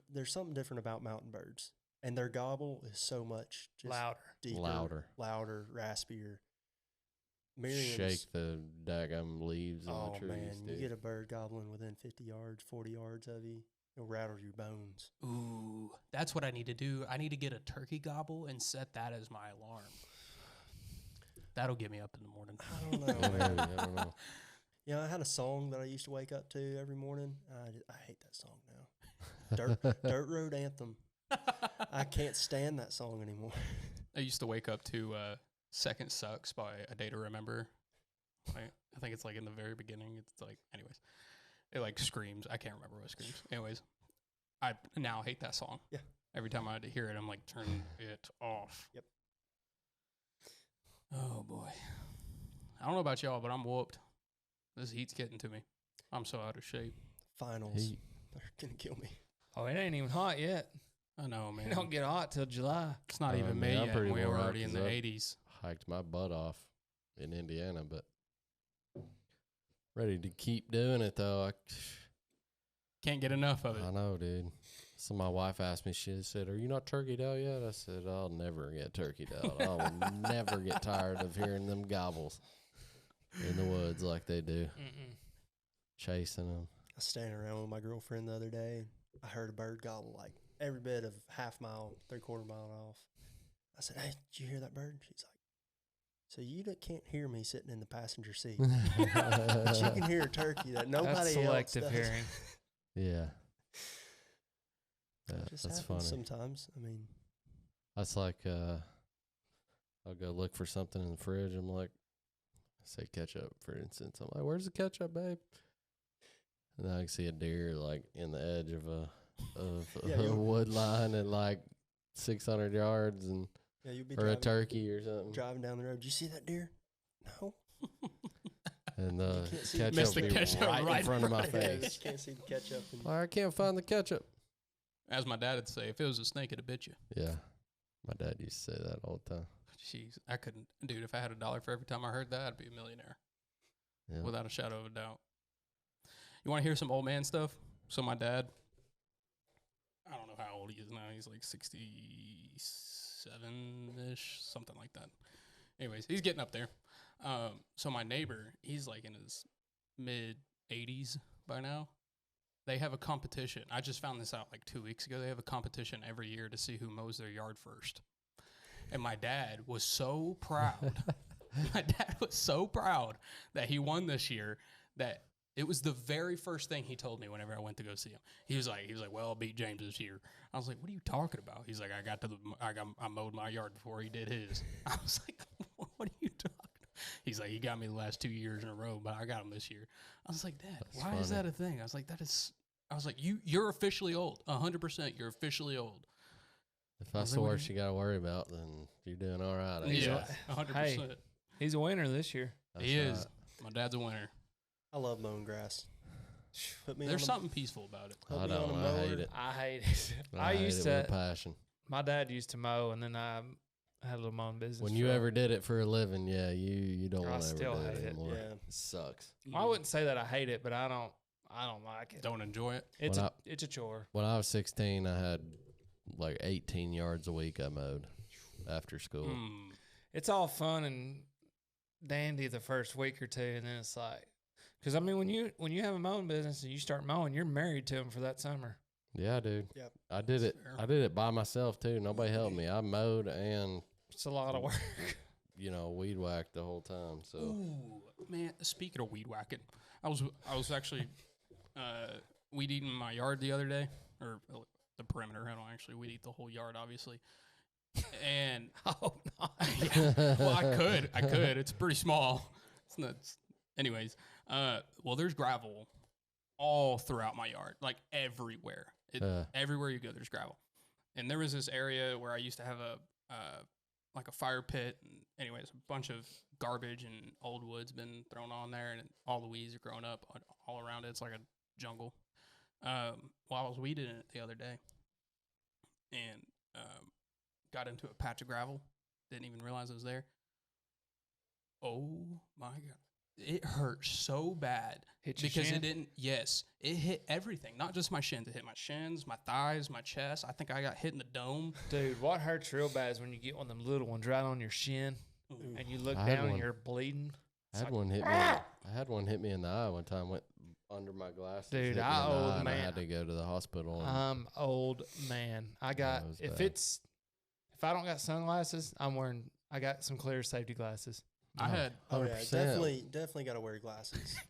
there's something different about mountain birds, and their gobble is so much just Louder. deeper, louder. raspier. Miriam's, shake the daggum leaves on oh the trees, man, dude. you get a bird gobbling within 50 yards, 40 yards of you, it'll rattle your bones. Ooh, that's what I need to do. I need to get a turkey gobble and set that as my alarm. That'll get me up in the morning. I don't know, Yeah, man. maybe, I don't know. Yeah, I had a song that I used to wake up to every morning. I hate that song now. Dirt Road Anthem. I can't stand that song anymore. I used to wake up to Second Sucks by A Day to Remember. Like, I think it's like in the very beginning. It's like, anyways, it like screams. I can't remember what it screams. Anyways, I now hate that song. Yeah. every time I hear it, I'm like, turn it off. Yep. Oh boy. I don't know about y'all, but I'm whooped. This heat's getting to me. I'm so out of shape. Finals Heat. are gonna kill me. Oh, it ain't even hot yet. I know, man. It don't get hot till July. It's not Oh, even man, May I'm yet. pretty And we're wore out already in 'cause the I- 80s. Hiked my butt off in Indiana, but ready to keep doing it though. Can't get enough of it. I know, dude. So my wife asked me, she said, "Are you not turkeyed out yet?" I said, "I'll never get turkeyed out. I'll never get tired of hearing them gobbles in the woods like they do, chasing them." I was standing around with my girlfriend the other day, and I heard a bird gobble like every bit of half mile, 3/4 mile off. I said, "Hey, did you hear that bird?" She's like, "So you can't hear me sitting in the passenger seat, but you can hear a turkey that nobody That's else selective does." hearing. Yeah. It Yeah, just that's happens funny. sometimes. I mean, That's like I'll go look for something in the fridge. I'm like, say ketchup, for instance. I'm like, "Where's the ketchup, babe?" And then I can see a deer like in the edge of Yeah, a you'll- wood line at like 600 yards, and yeah, you'll be or a driving, turkey or something. driving down the road. Did you see that deer? No. And the can't see the ketchup Missed the will be ketchup right right in front of my Yeah, you face. just can't see the ketchup. And I can't find the ketchup. As my dad would say, if it was a snake, it'd have bit you. Yeah, my dad used to say that all the time. Jeez, I couldn't. Dude, if I had $1 for every time I heard that, I'd be a millionaire. Yeah. Without a shadow of a doubt. You want to hear some old man stuff? So my dad, I don't know how old he is now. He's like 67-ish, something like that. Anyways, he's getting up there. So my neighbor, he's like in his mid-80s by now. They have a competition. I just found this out like 2 weeks ago. They have a competition every year to see who mows their yard first. And my dad was so proud. My dad was so proud that he won this year that it was the very first thing he told me whenever I went to go see him. He was like, "Well, I beat James this year." I was like, "What are you talking about?" He's like, I mowed my yard before he did his." I was like, "What are you talking about?" He's like, "He got me the last 2 years in a row, but I got him this year." I was like, "Dad, That's why is funny. that a thing?" I was like, "You're officially old. 100%. You're officially old." If I that's was the like, worst you got to worry about, then you're doing all right. I He's Yeah, guess. 100%. He's a winner this year. That's He is. right. My dad's a winner. I love mowing grass. Put me There's on something peaceful about it. Put I me on a don't. I mower. hate it. I hate it. I hate used it with a to. passion. My dad used to mow, and then I had a little mowing business. When you for- ever did it for a living, yeah, you don't I want to still ever do hate it it. anymore. Yeah. It sucks. I wouldn't say that I hate it, but I don't like it. Don't enjoy it. It's When a it's a chore. When I was 16, I had like 18 yards a week I mowed after school. Mm. It's all fun and dandy the first week or two, and then it's like, because I mean, when you have a mowing business and you start mowing, you're married to them for that summer. Yeah, dude. Yep. I did That's it. fair. I did it by myself too. Nobody helped me. I mowed and It's a lot of work. weed whacked the whole time. So Ooh, man! Speaking of weed whacking, I was actually weed eating my yard the other day, or the perimeter. I don't actually weed eat the whole yard, obviously. And Oh no! yeah, well, I could. It's pretty small. It's not. Anyways, well, there's gravel all throughout my yard, like everywhere. Everywhere you go, there's gravel. And there was this area where I used to have like a fire pit. And anyways, a bunch of garbage and old wood's been thrown on there, and all the weeds are growing up all around it. It's like a jungle. Well, I was weeding it the other day, and got into a patch of gravel. Didn't even realize it was there. Oh my God. It hurt so bad Hit your because shin? it didn't. Yes, it hit everything, not just my shins. It hit my shins, my thighs, my chest. I think I got hit in the dome. Dude, what hurts real bad is when you get one of them little ones right on your shin, Ooh. and you look I had down and one. you're bleeding. I It's had like, one hit me. I had one hit me in the eye one time. Went under my glasses. Dude, hit me in I the old eye, and I man. had to go to the hospital. And I'm old man. I got it was if bad. if I don't got sunglasses, I got some clear safety glasses. I had, Oh yeah, 100%. definitely got to wear glasses. yeah,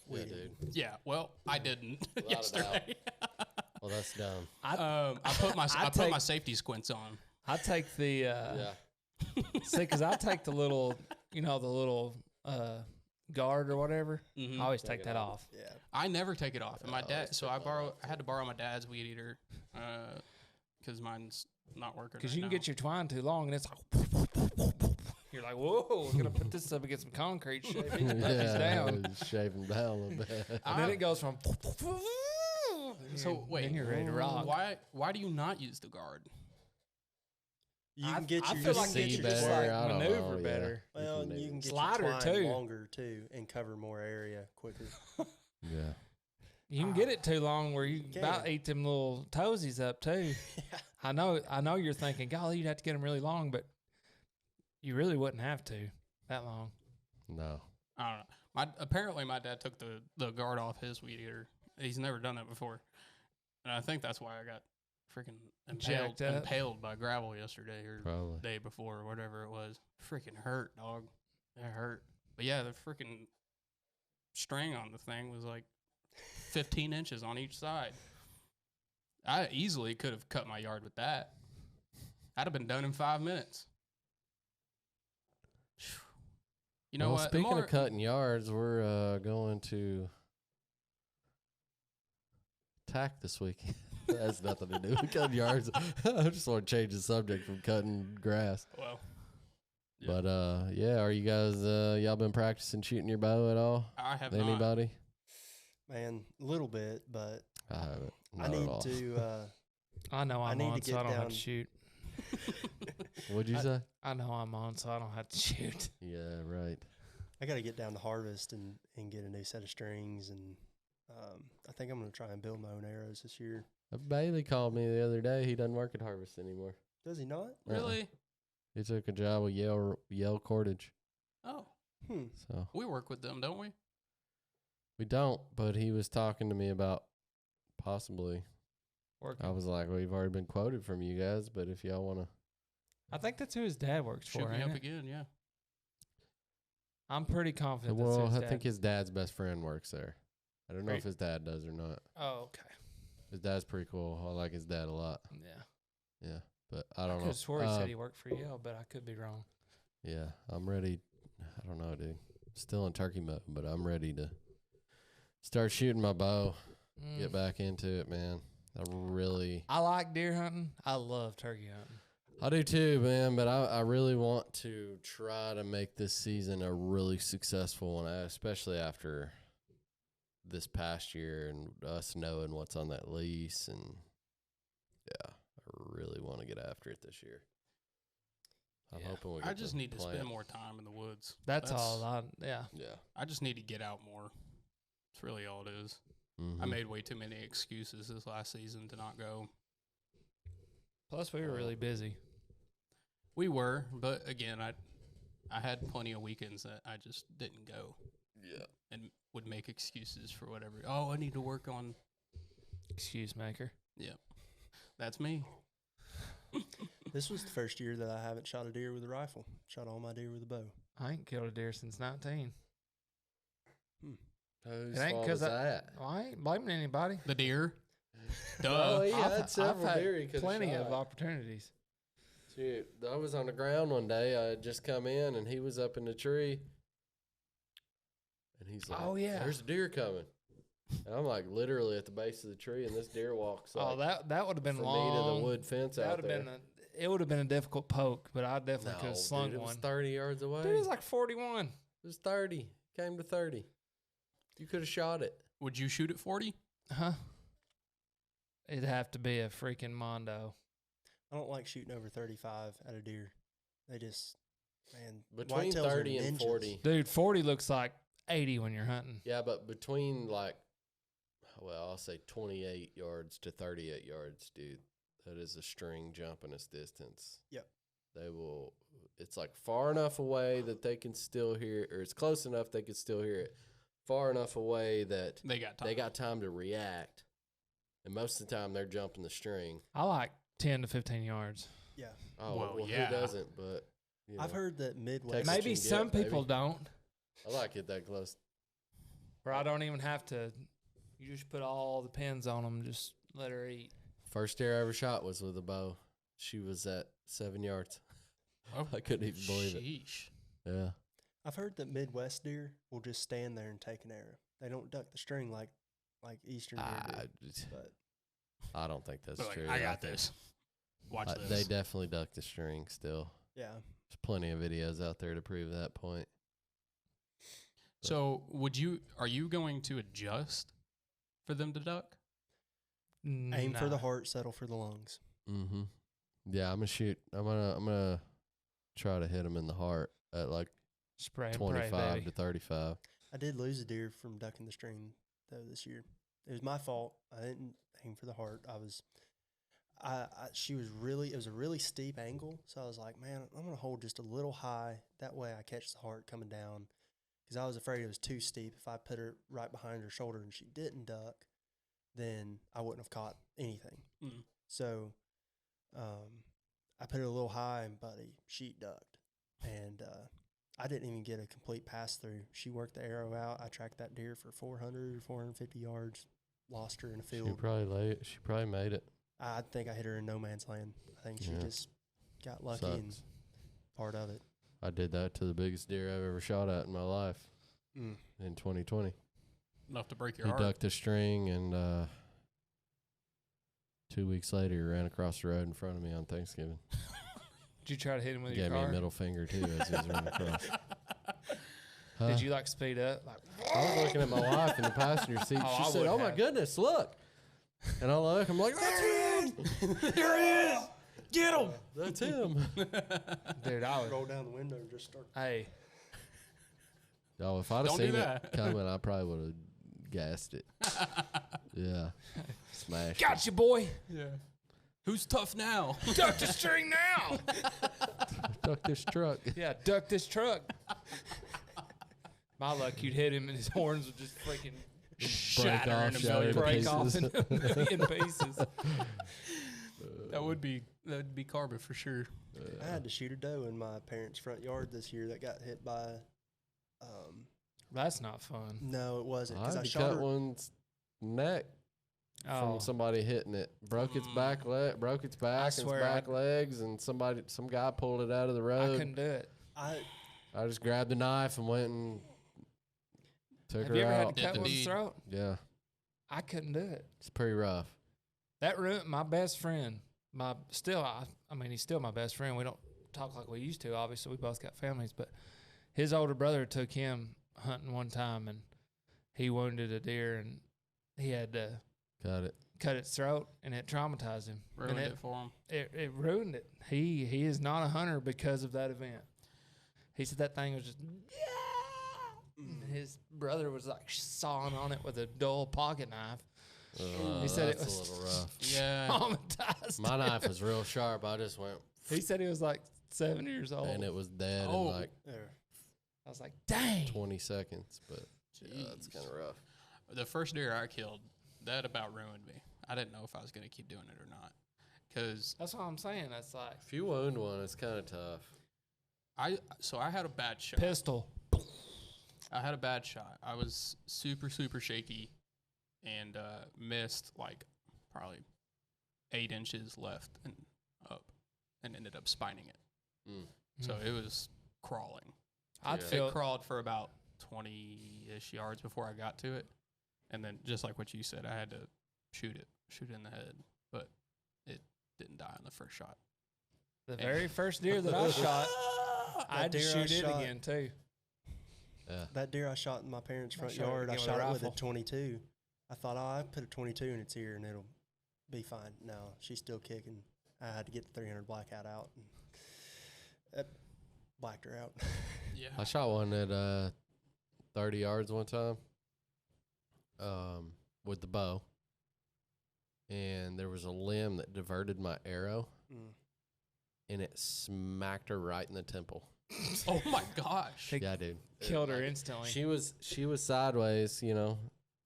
Weeding. dude. yeah. Well, I didn't Without a yesterday. Well, that's dumb. I put my I I put take- my safety squints on. I take the Yeah. see, because I take the little, the little guard or whatever. Mhm. I always Take take it that off. off. Yeah. I never take it off. And my I dad, always so take I mine off. had to borrow my dad's weed eater because mine's not working. Because right you can now. get your twine too long, and it's like you're like, whoa, we're gonna put this up against some concrete, shave these puppies down, shave them down a little bit. and then it goes from. So wait, then you're ready to rock. Why do you not use the guard? You can get I your feel like see get your better, like I don't maneuver know, yeah. better. well, can you can get Slider, your twine too. longer too and cover more area quicker. Yeah. You can get it too long where you can. about eat them little toesies up too. I know you're thinking, golly, you'd have to get them really long, but you really wouldn't have to that long. No. I don't know. Apparently my dad took the guard off his weed eater. He's never done that before, and I think that's why I got freaking Jacked up. impaled by gravel yesterday or Probably. day before or whatever it was. Freaking hurt, dog. It hurt. But yeah, the freaking string on the thing was like 15 inches on each side. I easily could have cut my yard with that. I'd have been done in 5 minutes. You know well, what? speaking of cutting yards, we're going to tack this weekend. That has nothing to do with cutting yards. I just want to change the subject from cutting grass. Well, yeah. But yeah, are you guys y'all been practicing shooting your bow at all? I have not. Anybody? Man, a little bit, but I haven't. I Not at need all. to. I know I'm need on, to so get I don't have down- to shoot. What'd you say? I know I'm on, so I don't have to shoot. Yeah, right. I got to get down to harvest and get a new set of strings, and I think I'm going to try and build my own arrows this year. Bailey called me the other day. He doesn't work at Harvest anymore. Does he not? Really? He took a job with Yale Cordage. Oh, So we work with them, don't we? we don't, but he was talking to me about possibly. Working. I was like, well, you've already been quoted from you guys, but if y'all want to. I think that's who his dad works Shoot for. me Ain't up it? again, yeah. I'm pretty confident. that's Well, his I dad. think his dad's best friend works there. I don't know Right. if his dad does or not. Oh, okay. His dad's pretty cool. I like his dad a lot. Yeah. Yeah, but I I don't could know. have swore he said he worked for Yale, but I could be wrong. Yeah, I'm ready. I don't know, dude. Still in turkey mode, but I'm ready to start shooting my bow. Get back into it, man. I like deer hunting. I love turkey hunting. I do too, man, but I really want to try to make this season a really successful one, especially after this past year and us knowing what's on that lease. And yeah, I really want to get after it this year. I'm hoping we get I just need to plan. spend more time in the woods. That's all. Yeah. Yeah. I just need to get out more. That's really all it is. Mhm. I made way too many excuses this last season to not go. Plus, we were really busy. We were, but again, I had plenty of weekends that I just didn't go. Yeah. And would make excuses for whatever. Oh, I need to work on. Excuse maker. Yeah, that's me. This was the first year that I haven't shot a deer with a rifle. Shot all my deer with a bow. I ain't killed a deer since 19. Whose It ain't fault 'cause is that? Well, I ain't blaming anybody. The deer. Duh. Well, he I've- had several I've had deer he coulda plenty of shot. opportunities. Shoot, I was on the ground one day. I had just come in, and he was up in the tree. And he's like, Oh, yeah. there's a deer coming. And I'm like literally at the base of the tree, and this deer walks Oh, like that would have been from long. me to the wood fence That out would have there. been it would have been a difficult poke, but I definitely could No, have slung dude, it was one. 30 yards away. Dude, it was like 41. It was 30. Came to 30. You could have shot it. Would you shoot at 40? Huh? It'd have to be a freaking mondo. I don't like shooting over 35 at a deer. They just, man, Between whitetails are 30 and ninjas. 40. Dude, 40 looks like 80 when you're hunting. Yeah, but between like, well, I'll say 28 yards to 38 yards, dude. That is a string jumping us distance. Yep. They will, it's like far enough away that they can still hear it, or it's close enough they can still hear it. Far enough away that They got time. they got time to react. And most of the time they're jumping the string. I like 10 to 15 yards. Yeah. Oh, Well, well, yeah. who doesn't? But, you know, I've heard that Midwest. Texas Maybe can some get, people baby. don't. I like it that close. Where I don't even have to. You just put all the pins on them. Just let her eat. First deer I ever shot was with a bow. She was at 7 yards. Oh, I couldn't even believe it. sheesh. Yeah. I've heard that Midwest deer will just stand there and take an arrow. They don't duck the string like Eastern deer do. But I don't think that's They're like, true. I got this. Watch this. They definitely duck the string still. Yeah. There's plenty of videos out there to prove that point. So are you going to adjust for them to duck? Aim for the Nah. heart, settle for the lungs. Mm-hmm. Yeah, I'm gonna shoot. I'm gonna try to hit them in the heart at like Spray and 25 pray, baby. to 35. I did lose a deer from ducking the string though this year. It was my fault. I didn't aim for the heart. It was a really steep angle. So I was like, man, I'm going to hold just a little high. That way I catch the heart coming down. Because I was afraid it was too steep. If I put her right behind her shoulder and she didn't duck, then I wouldn't have caught anything. Mm. So I put it a little high, and buddy, she ducked. And I didn't even get a complete pass through. She worked the arrow out. I tracked that deer for 400, 450 yards, lost her in a field. She probably made it. I think I hit her in no man's land. I think she Yeah. just got lucky and Sucks. part of it. I did that to the biggest deer I've ever shot at in my life in 2020. Enough to break your He heart. ducked a string, and 2 weeks later, he ran across the road in front of me on Thanksgiving. Did you try to hit him with Gave your me car? a middle finger, too, as he was running across. Huh? Did you like speed up? Like, I was looking at my wife in the passenger seat. Oh, She I said, would "Oh, my have. goodness, look." And I look, I'm like, "That's him! There he is! Get him! That's him." dude, I would. Roll down the window and just start. Hey, Oh, if I'd have Don't do seen it that. coming, I probably would have gassed it. Yeah. Smashed gotcha, boy. Yeah. Who's tough now? Duck the string now. it. Duck this truck. Yeah, duck this truck. My luck, you'd hit him and his horns would just freaking shatter off, in a shatter million to break off pieces. in a million pieces. That would be carbon for sure. I had to shoot a doe in my parents' front yard this year that got hit by. That's not fun. No, it wasn't I because had I to shot cut her. one's neck Oh, from somebody hitting it. Broke its back broke its back and its swear back legs, and some guy pulled it out of the I road. couldn't do it. I just grabbed a knife and went and took Have her you ever out. had to Did cut the one's deed. throat? Yeah, I couldn't do it. it's pretty rough. That ruined my best friend. I mean, he's still my best friend. We don't talk like we used to. Obviously, we both got families, but his older brother took him hunting one time, and he wounded a deer, and he had to Got it. cut its throat, and it traumatized him. Ruined and it for him. It ruined it. He is not a hunter because of that event. He said that thing was just. And his brother was like sawing on it with a dull pocket knife. He said it that's was a little rough. Yeah. traumatized. My knife was real sharp. I just went, He said he was like 7 years old. and it was dead Oh. in like There. I was like, dang. 20 seconds. But yeah, it's Jeez. kind of rough. The first deer I killed, that about ruined me. I didn't know if I was going to keep doing it or not. Because That's what I'm saying. That's like If you wound one, it's kind of tough. I had a bad shot. pistol. I had a bad shot. I was super, super shaky and missed like probably 8 inches left and up and ended up spining it. Mm. So it was crawling. I'd Yeah. feel It crawled for about 20-ish yards before I got to it. And then just like what you said, I had to shoot it in the head. But it didn't die on the first shot. the very first deer that I shot. I had to deer I shoot it shot- again too. Yeah. That deer I shot in my parents' I front shot it yard, I again with a shot it with a rifle. 22. I thought, I put a 22 in its ear and it'll be fine. No, she's still kicking. I had to get the 300 blackout out. And that blacked her out. Yeah. I shot one at 30 yards one time with the bow. And there was a limb that diverted my arrow, Mm. and it smacked her right in the temple. Oh my gosh. They Yeah, dude. Killed her Like, instantly. She was sideways,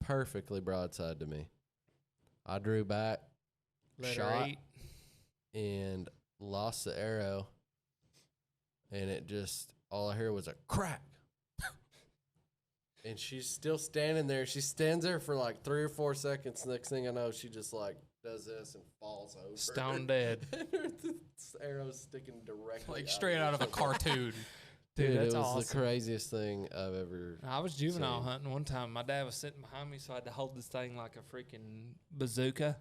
perfectly broadside to me. I drew back, Let shot, her eat. and lost the arrow, and it just, all I hear was a crack. And she's still standing there. She stands there for like 3 or 4 seconds. Next thing I know, she just like does this and falls over. Stone dead. And her arrow's sticking directly Like straight out of a cartoon. Dude, Dude, that's it was awesome. the craziest thing I've ever. I was juvenile seen. hunting one time. My dad was sitting behind me, so I had to hold this thing like a freaking bazooka.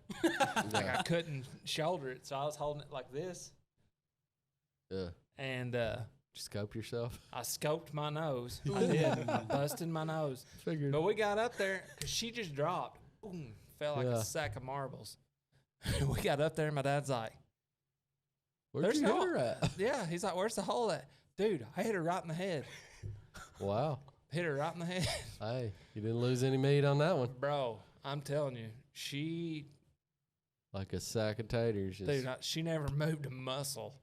Like I couldn't shoulder it, so I was holding it like this. Yeah. And Scope yourself. I scoped my nose. I did. I busted my nose. Figured. But we got up there because she just dropped. Boom, fell like Yeah. a sack of marbles. We got up there, and my dad's like, Where'd "There's you no hit her at? Yeah, he's like, "Where's the hole at?" Dude, I hit her right in the head. Wow. Hit her right in the head. Hey, you didn't lose any meat on that one. Bro, I'm telling you, she, Like a sack of taters. Just, dude, she never moved a muscle.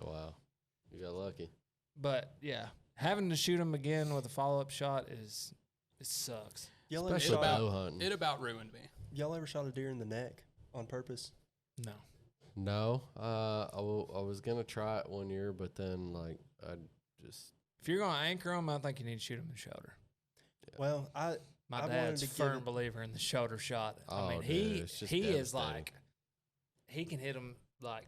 oh, wow. You got lucky. But yeah, having to shoot him again with a follow-up shot it sucks. Y'all ever Especially shot? bow hunting. It about ruined me. Y'all ever shot a deer in the neck on purpose? No. No. I was going to try it one year, but then, like, I just. If you're gonna anchor him, I think you need to shoot him in the shoulder. Well, My I wanted dad's to a give firm it- believer in the shoulder shot. I Oh, mean, dude, it's just he is devastating. like, he can hit them like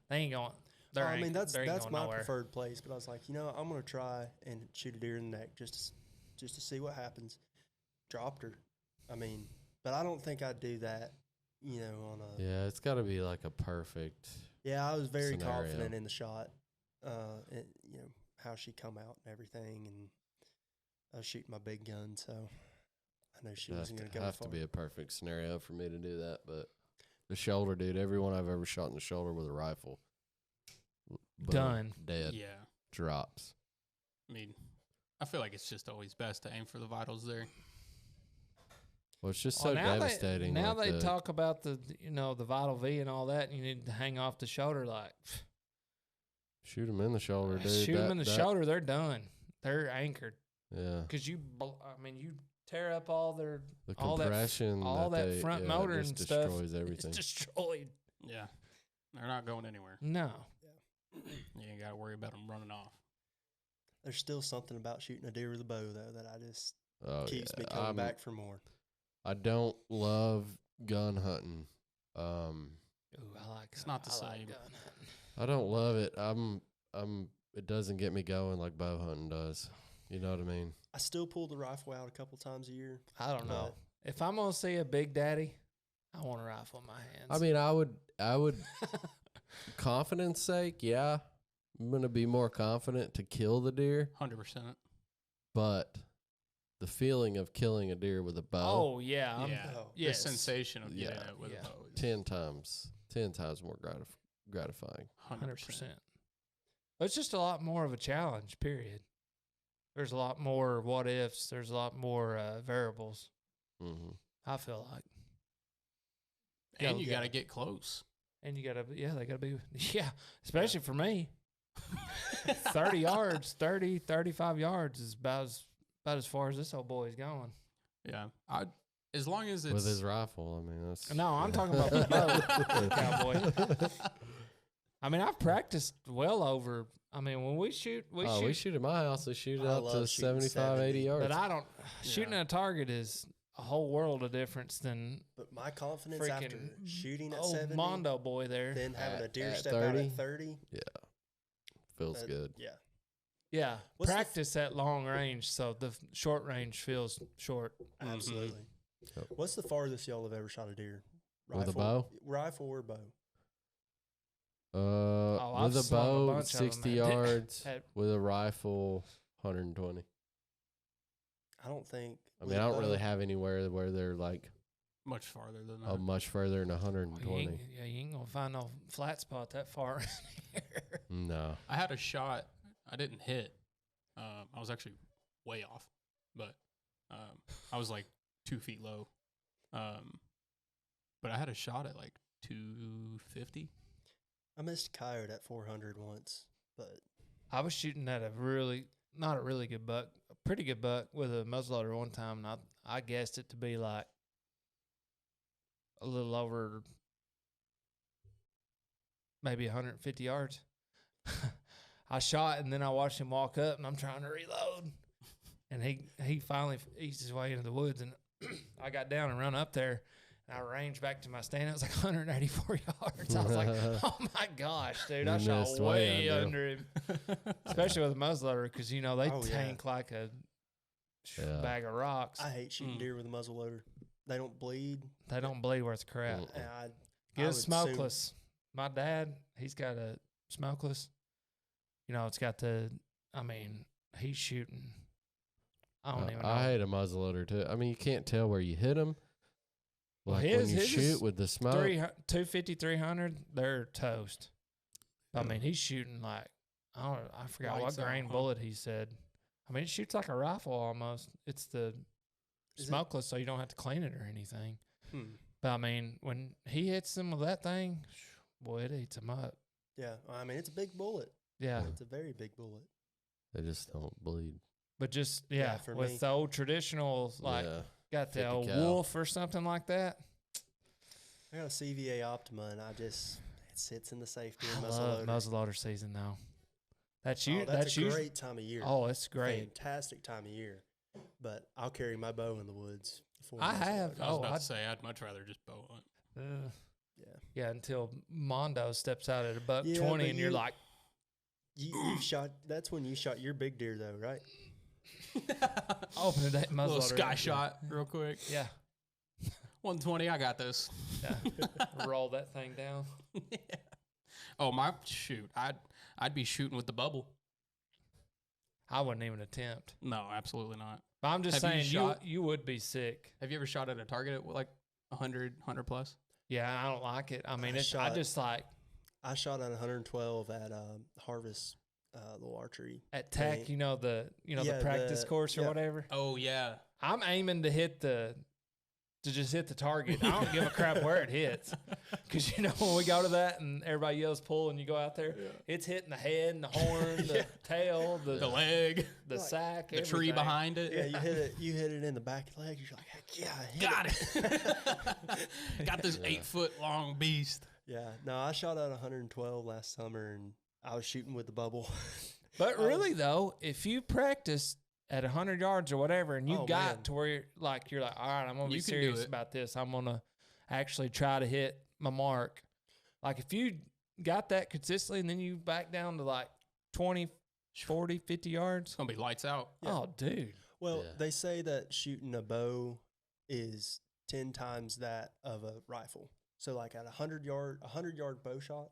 they ain't going. I mean, that's going my nowhere. preferred place. But I was like, I'm gonna try and shoot a deer in the neck just to see what happens. Dropped her. I mean, but I don't think I'd do that. On a Yeah, it's got to be like a perfect. I was very scenario. confident in the shot. And, how she come out and everything, and I was shooting my big gun, so I know she wasn't gonna go have far. to be a perfect scenario for me to do that, but the shoulder, dude. Everyone I've ever shot in the shoulder with a rifle, boom, Done. dead, Yeah. drops. I mean, I feel like it's just always best to aim for the vitals there. Well, it's just Well, so now devastating. Now like they the- talk about the vital V and all that, and you need to hang off the shoulder. Like shoot them in the shoulder, dude. shoot them in the That- shoulder, they're done. They're anchored Yeah, because you tear up all their the all that f- compression, all that they- front yeah, motor just and stuff. destroys everything. It's destroyed. Yeah. They're not going anywhere. No. You ain't got to worry about them running off. There's still something about shooting a deer with a bow though that I just Oh, keeps yeah. me coming back for more. I don't love gun hunting. Ooh, I like. It's not the I like same. gun hunting. I don't love it. It doesn't get me going like bow hunting does. You know what I mean? I still pull the rifle out a couple times a year. I don't know. If I'm gonna see a big daddy, I want a rifle in my hands. I mean, I would, confidence sake, yeah, I'm gonna be more confident to kill the deer, 100%. but the feeling of killing a deer with a bow, oh yeah, Yeah. Oh. yes. The sensation of getting Yeah. it with Yeah. a bow is 10 times more gratifying. 100%. It's just a lot more of a challenge. Period. There's a lot more what ifs. There's a lot more variables. Mm-hmm. I feel like, And you Yeah. got to get close. and you gotta, they gotta be, especially for me. 30 yards, 35 yards is about as far as this old boy is going. Yeah. As long as it's With his rifle, I mean, that's No, I'm talking about the bow, cowboy. I mean, I've practiced well over. I mean, when we shoot, we shoot. at my house. We shoot it I out to love shooting 75, 80 70. yards. But I don't. Shooting at a target is a whole world of difference than But my confidence after freaking shooting at old 70, Mondo boy there. then having a deer At step out 30? at 30, Feels good. yeah. Yeah, What's the f- practice at long range, so the short range feels short. Absolutely. Yep. What's the farthest y'all have ever shot a deer? With a bow? Rifle or bow? I've With a slung a bow, bunch of 60 them at- yards. at- With a rifle, 120. I don't think. I with mean, a I don't really bow- have anywhere where they're like much farther than that. much further than You 120. ain't gonna find no flat spot that far. No. I had a shot. I didn't hit. I was actually way off, but I was like 2 feet low. But I had a shot at like 250. I missed a coyote at 400 once, but I was shooting at not a really good buck, a pretty good buck with a muzzleloader one time, and I guessed it to be like a little over maybe 150 yards. I shot, and then I watched him walk up, and I'm trying to reload. And he finally eased his way into the woods, and I got down and run up there, And I ranged back to my stand. It was like 184 yards. I was like, oh my gosh, dude, I You shot missed way way under. under him. Especially with a muzzleloader because, they Oh, yeah. tank like a Yeah. bag of rocks. I hate shooting deer with a muzzle loader. They don't bleed. They don't bleed worth crap. Mm. And I Get a would assume- smokeless. My dad, he's got a smokeless. It's got he's shooting. I don't even know. I hate a muzzleloader too. I mean, you can't tell where you hit them. Well, Like his when you is shoot with the smoke. 250, 300, they're toast. I mean, he's shooting like, I forgot Lights what out, grain huh? bullet he said. I mean, it shoots like a rifle almost. It's the Is it- smokeless, so you don't have to clean it or anything. Hmm. But I mean, when he hits them with that thing, boy, it eats them up. Yeah, I mean, it's a big bullet. Yeah. It's a very big bullet. They just don't bleed. But just, Yeah, for with me. the old traditional, like, yeah. got the 50 old cal. wolf or something like that. I got a CVA Optima, and it sits in the safety I and love muzzleloader. muzzleloader season, though. That's Oh, you. that's a great time of year. Oh, it's great. Fantastic time of year. But I'll carry my bow in the woods. Before I have. muzzleloader. I was Oh, about I'd- to say I'd much rather just bow hunt. Yeah. Yeah, until Mondo steps out at a buck Yeah, 20 but and you're you- like, You shot. That's when you shot your big deer, though, right? open the Little muzzleloader. sky shot, real quick. Yeah. 120. I got this. Yeah. Roll that thing down. Oh my shoot! I'd be shooting with the bubble. I wouldn't even attempt. No, absolutely not. But I'm just Have you saying, shot- you would be sick. Have you ever shot at a target at like 100 plus? Yeah, I don't like it. I mean, I I shot- just like I shot at 112 at Harvest little archery. at Tech, Thing. the Yeah, practice the- course or yeah. whatever. Oh yeah. I'm aiming to just hit the target. I don't give a crap where it hits. Because, when we go to that and everybody yells pull and you go out there, it's hitting the head and the horn, the tail, The leg, the sack, the tree everything. behind it. Yeah, you hit it in the back of the leg. You're like, heck yeah, I hit Got it. it. Got this 8-foot long beast. Yeah, no, I shot at 112 last summer, and I was shooting with the bubble. But really, though, if you practice at 100 yards or whatever and you Oh, got man. to where you're like, all right, I'm going to be You can do serious it. about this. I'm going to actually try to hit my mark. Like, if you got that consistently and then you back down to like 20, 40, 50 yards. It's gonna be lights out. Yeah. Oh, dude. Well, Yeah. they say that shooting a bow is 10 times that of a rifle. So, like at a 100-yard bow shot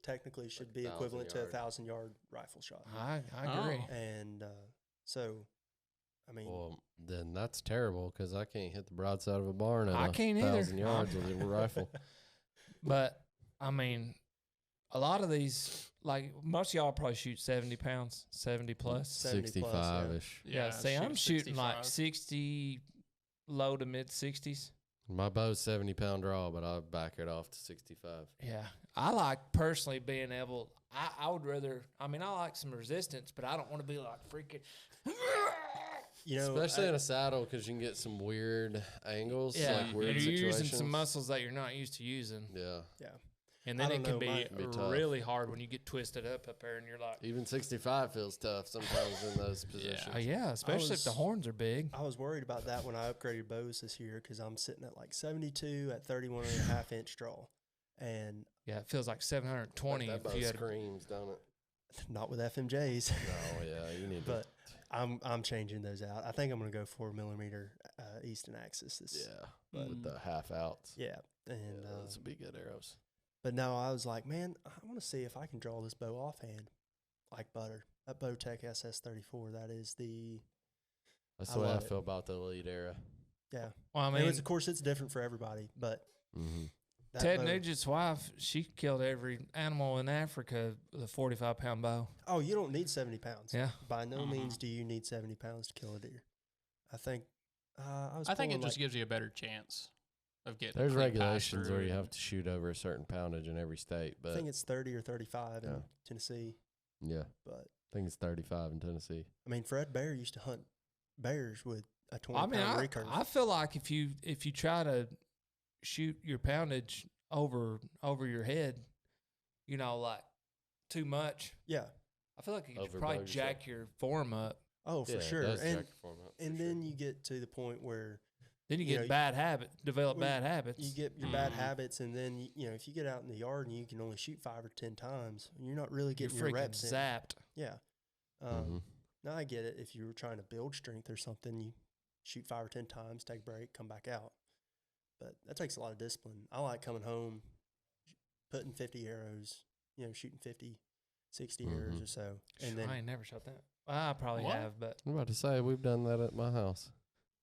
technically should be 1,000 equivalent to a yard. 1,000-yard rifle shot. I agree. Oh. And so, I mean, Well, then that's terrible because I can't hit the broadside of a barn at I can't either. 1,000 yards with a rifle. But, I mean, a lot of these, like, most of y'all probably shoot 70 pounds, 70 plus. 70 plus, 65-ish. Yeah, see, I'm shooting like 60, low to mid 60s. My bow's 70-pound draw, but I back it off to 65. Yeah. I like personally being able, I would rather, I mean, I like some resistance, but I don't want to be like freaking. you know, Especially in a saddle because you can get some weird angles, Yeah. like weird and you're situations. using some muscles that you're not used to using. Yeah. yeah. And I then it don't can know, be, Be tough. really hard when you get twisted up there and you're like, Even 65 feels tough sometimes in those positions. oh, yeah, especially if the was- horns are big. I was worried about that when I upgraded bows this year because I'm sitting at like 72 at 31.5-inch draw. And Yeah, it feels like 720 That bow if you had. screams, don't it? not with FMJs. No, yeah, you need But I'm changing those out. I think I'm going to go 4mm Easton Axis. to, This, yeah, with the half outs. yeah. And Yeah, those would be good arrows. but no, I was like, man, I want to see if I can draw this bow offhand like butter. That Bowtech SS34. That is the That's I the way I love it. feel about the Elite era. yeah. Well, I I mean, of course, it's different for everybody, but Mm-hmm. that Ted bow- Nugent's wife, she killed every animal in Africa with a 45-pound bow. Oh, you don't need 70 pounds. Yeah. By no Uh-huh. means do you need 70 pounds to kill a deer. I think. I think it just gives you a better chance of getting. a There's clean pass regulations where through you and- have to shoot over a certain poundage in every state, I but think it's 30 or 35 in Yeah. Tennessee. yeah, But I think it's 35 in Tennessee. I mean, Fred Bear used to hunt bears with a 20 I mean, pound recurve. I feel like if you try to shoot your poundage over your head, like too much, yeah. I feel like you could Overblow probably yourself. jack your form up. Oh, for Yeah, it sure. does And jack your form up, for and sure. then you get to the point where Then you you get know, develop well, bad habits. You get your bad habits, and then you know if you get out in the yard and you can only shoot 5 or 10 times, you're not really You're getting your freaking reps in. zapped. Yeah. Now I get it. If you were trying to build strength or something, you shoot 5 or 10 times, take a break, come back out. But that takes a lot of discipline. I like coming home, putting 50 arrows, you know, shooting 50, 60 arrows or so. And then I ain't never shot that. I probably What? have, but I'm about to say we've done that at my house.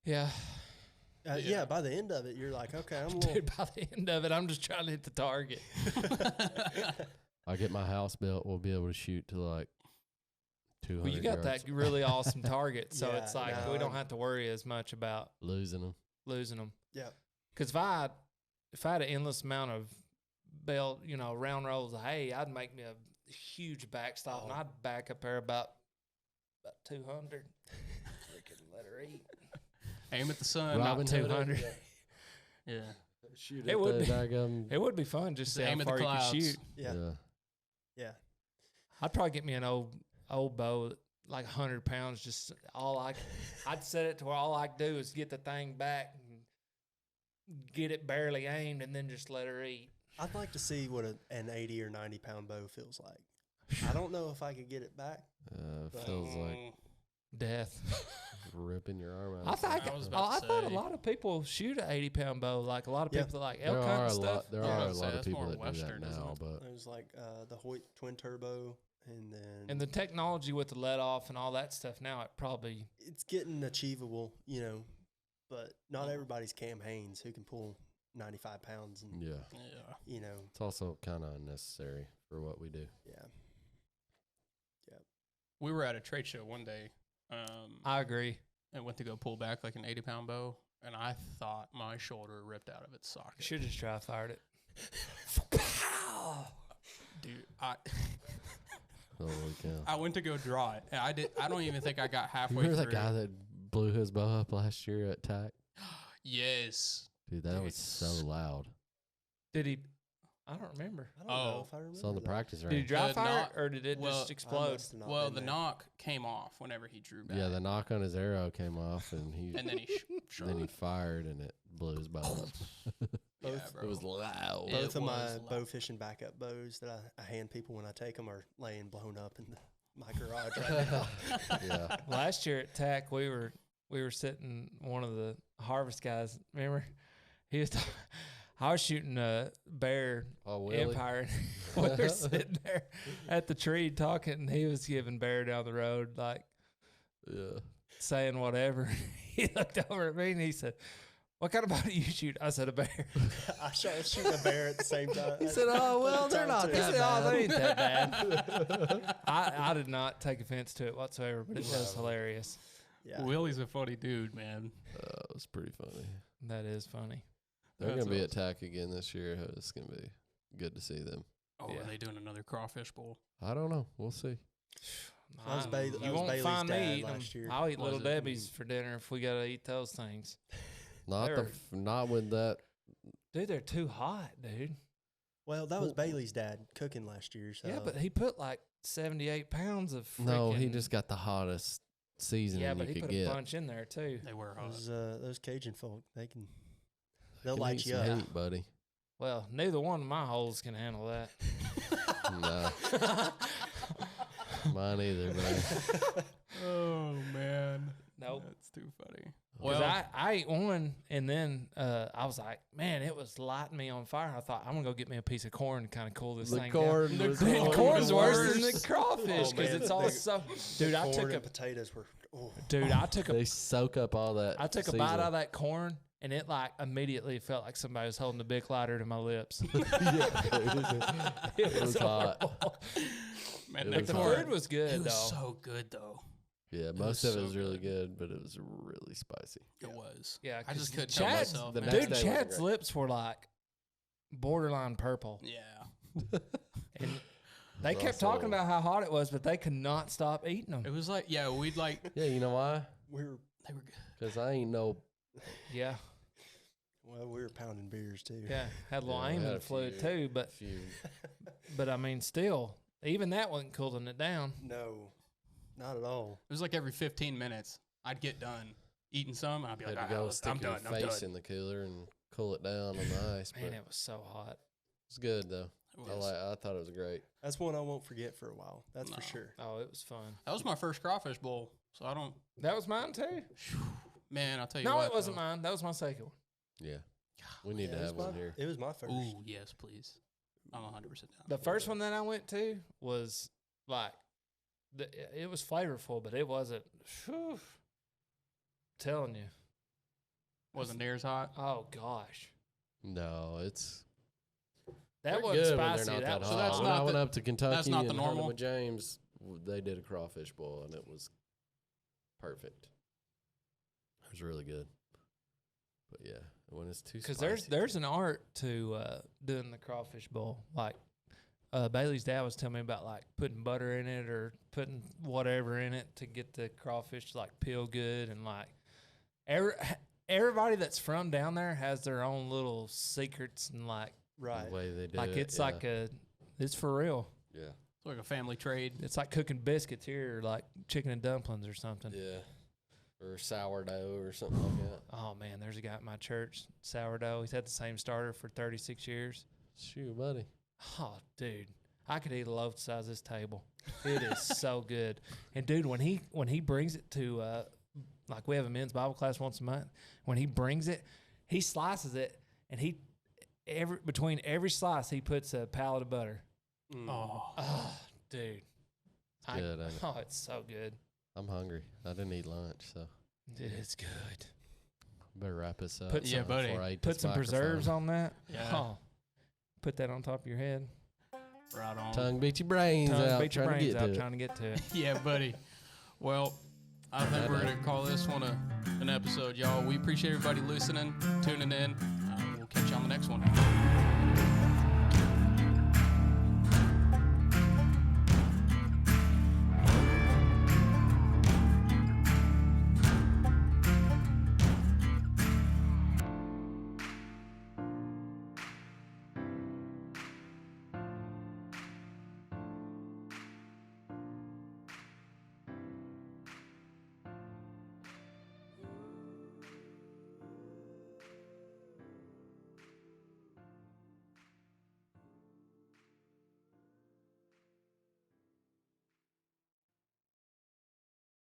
yeah. yeah, by the end of it, you're like, okay, I'm a little. Dude, by the end of it, I'm just trying to hit the target. I get my house built, we'll be able to shoot to like 200 Well, you got yards. that really awesome target, so Yeah, it's like no, we don't I'm- have to worry as much about Losing them. losing them. Yeah. Because if I had an endless amount of belt, you know, round rolls of hay, I'd make me a huge backstop, and Oh. I'd back up there about 200. Freaking let her eat. Aim at the sun, Robin not Hood. 200. Yeah. Shoot It would be. daggum. It would be fun just to see how Aim at the far you can clouds. shoot. Yeah. Yeah. Yeah. I'd probably get me an old bow, like 100 pounds. Just I'd set it to where all I do is get the thing back and get it barely aimed, and then just let her eat. I'd like to see what an 80 or 90 pound bow feels like. I don't know if I could get it back. Feels like Death. ripping your arm out. I thought I was about I to thought a say. lot of people shoot an 80-pound bow. Like a lot of Yeah. people that like there elk hunt are and a stuff. lot. There Yeah, I are a was lot about of to say, people that's that more do that Western, isn't now, it? but There's like the Hoyt twin turbo, and then And the technology with the let off and all that stuff now, it probably it's getting achievable, you know, but not everybody's Cam Haynes who can pull 95 pounds and, yeah, Yeah. you know, it's also kind of unnecessary for what we do. yeah. We were at a trade show one day. I agree. And went to go pull back like an 80-pound bow, and I thought my shoulder ripped out of its socket. Should have just dry fired it. Dude, I Holy cow! I went to go draw it, and I don't even think I got You halfway remember through. that guy that blew his bow up last year at TAC? Yes. Dude, that was so loud. Did he? I don't remember. I don't know Oh. if I remember. It's on the that. practice Did he range. dry The fire knock- it, or did it well, just I explode? must have not Well, been the there. knock came off whenever he drew back. Yeah, the knock on his arrow came off, and he and then he shot. then he fired, and it blew his bow up. Yeah, Both- bro. It was loud. It Both of my was loud. bow fishing backup bows that I hand people when I take them are laying blown up in my garage right now. Yeah. Last year at TAC, we were sitting. One of the harvest guys, remember, he was. I was shooting a bear Oh, Willie? empire. We were sitting there at the tree talking, and he was giving bear down the road, like Yeah. saying whatever. He looked over at me and he said, "What kind of bow do you shoot?" I said, "A bear." I shot shooting a bear at the same time. He said, "Oh well, they're not He that said, "Oh, they ain't that bad." bad." I did not take offense to it whatsoever, but it was hilarious. Yeah. Willie's a funny dude, man. It was pretty funny. That is funny. They're That's gonna be at awesome. TAC again this year. It's gonna be good to see them. Oh, Yeah. are they doing another crawfish bowl? I don't know. We'll see. That was that You was won't Bailey's find dad me eating them. last year. I'll eat Was Little it? Debbie's for dinner if we gotta eat those things. Not They're- not with that. Dude, they're too hot, dude. Well, that was Well- Bailey's dad cooking last year. So Yeah, but he put like 78 pounds of freaking... No, he just got the hottest seasoning Yeah, but you he could put get. a bunch in there too. They were hot. those Cajun folk, they'll Can light eat you some up. heat, buddy. Well, neither one of my holes can handle that. No, mine either, man. Oh man. Nope. That's too funny. Because Well, I ate one, and then I was like, man, it was lighting me on fire. I thought, I'm going to go get me a piece of corn to kind of cool this The thing corn down. was Dude, the corn's worse than worst. the crawfish Oh, because man, it's all the- so... Dude, I Corn took a... and potatoes were. Oh. Dude, I took a They soak up all that. I took a bite out of that corn, and it like immediately felt like somebody was holding a big lighter to my lips. It was hot. horrible. man, it that was The hot. food was it good was though. so good though. Yeah, was most of it so was really good. good, but it was really spicy. It was. Yeah, I just 'cause couldn't help Chad's- myself. the man. next Dude, day was Chad's great. lips were like borderline purple, Yeah. and they kept talking Russell. about how hot it was, but they could not stop eating them. It was like, yeah, we'd like, Yeah, you know why? We were they were good. Because I ain't no. Yeah, we were pounding beers too. yeah, had a little Yeah, I aim had in a the fluid few. too, but I mean, still, even that wasn't cooling it down. No, not at all. It was like every 15 minutes, I'd get done eating some. I'd be Had like, to go I'm stick your done. I'm face done. in the cooler and cool it down on the ice. Man, But it was so hot. it's good though. It was. I thought it was great. That's one I won't forget for a while. That's No. for sure. Oh, it was fun. That was my first crawfish bowl, so I don't. That was mine too. Man, I'll tell you No, what. it wasn't though. mine. That was my second one. Yeah, we need Yeah, to it have was one my- here. It was my first. Ooh, yes, please. I'm 100% down. The first one that I went to was like, it was flavorful, but it wasn't. Whew, telling you. Wasn't near as hot. Oh gosh, No, it's that they're wasn't good when spicy. they're not That that was So hot. that's When not I went the- up to Kentucky that's not the and hunted normal? with James, they did a crawfish boil and it was perfect. It was really good. But yeah, when it's too because spicy, there's an art to doing the crawfish bowl. Like Bailey's dad was telling me about, like putting butter in it or putting whatever in it to get the crawfish to like peel good, and like everybody that's from down there has their own little secrets, and like Right. the way they did like it, it's yeah. like it's for real. Yeah. It's like a family trade. It's like cooking biscuits here, or like chicken and dumplings or something. Yeah. Or sourdough or something like that. Oh man, there's a guy at my church, sourdough. He's had the same starter for 36 years. Shoot, buddy. Oh, dude, I could eat a loaf the size of this table. It is so good. And dude, when he brings it to like we have a men's Bible class once a month. When he brings it, he slices it, and between every slice he puts a pallet of butter. Mm. Oh, dude, Good, ain't it? oh, it's so good. I'm hungry. I didn't eat lunch, so It's good. better wrap this up. Put some- buddy. before I eat Put this some preserves microphone. on that. Yeah. Oh, put that on top of your head. Right on. Tongue beat your brains out. Beat your trying brains to get out to it. trying to get to it. Yeah, buddy. Well, I think we're going to call this one an episode, y'all. We appreciate everybody listening, tuning in. We'll catch you on the next one.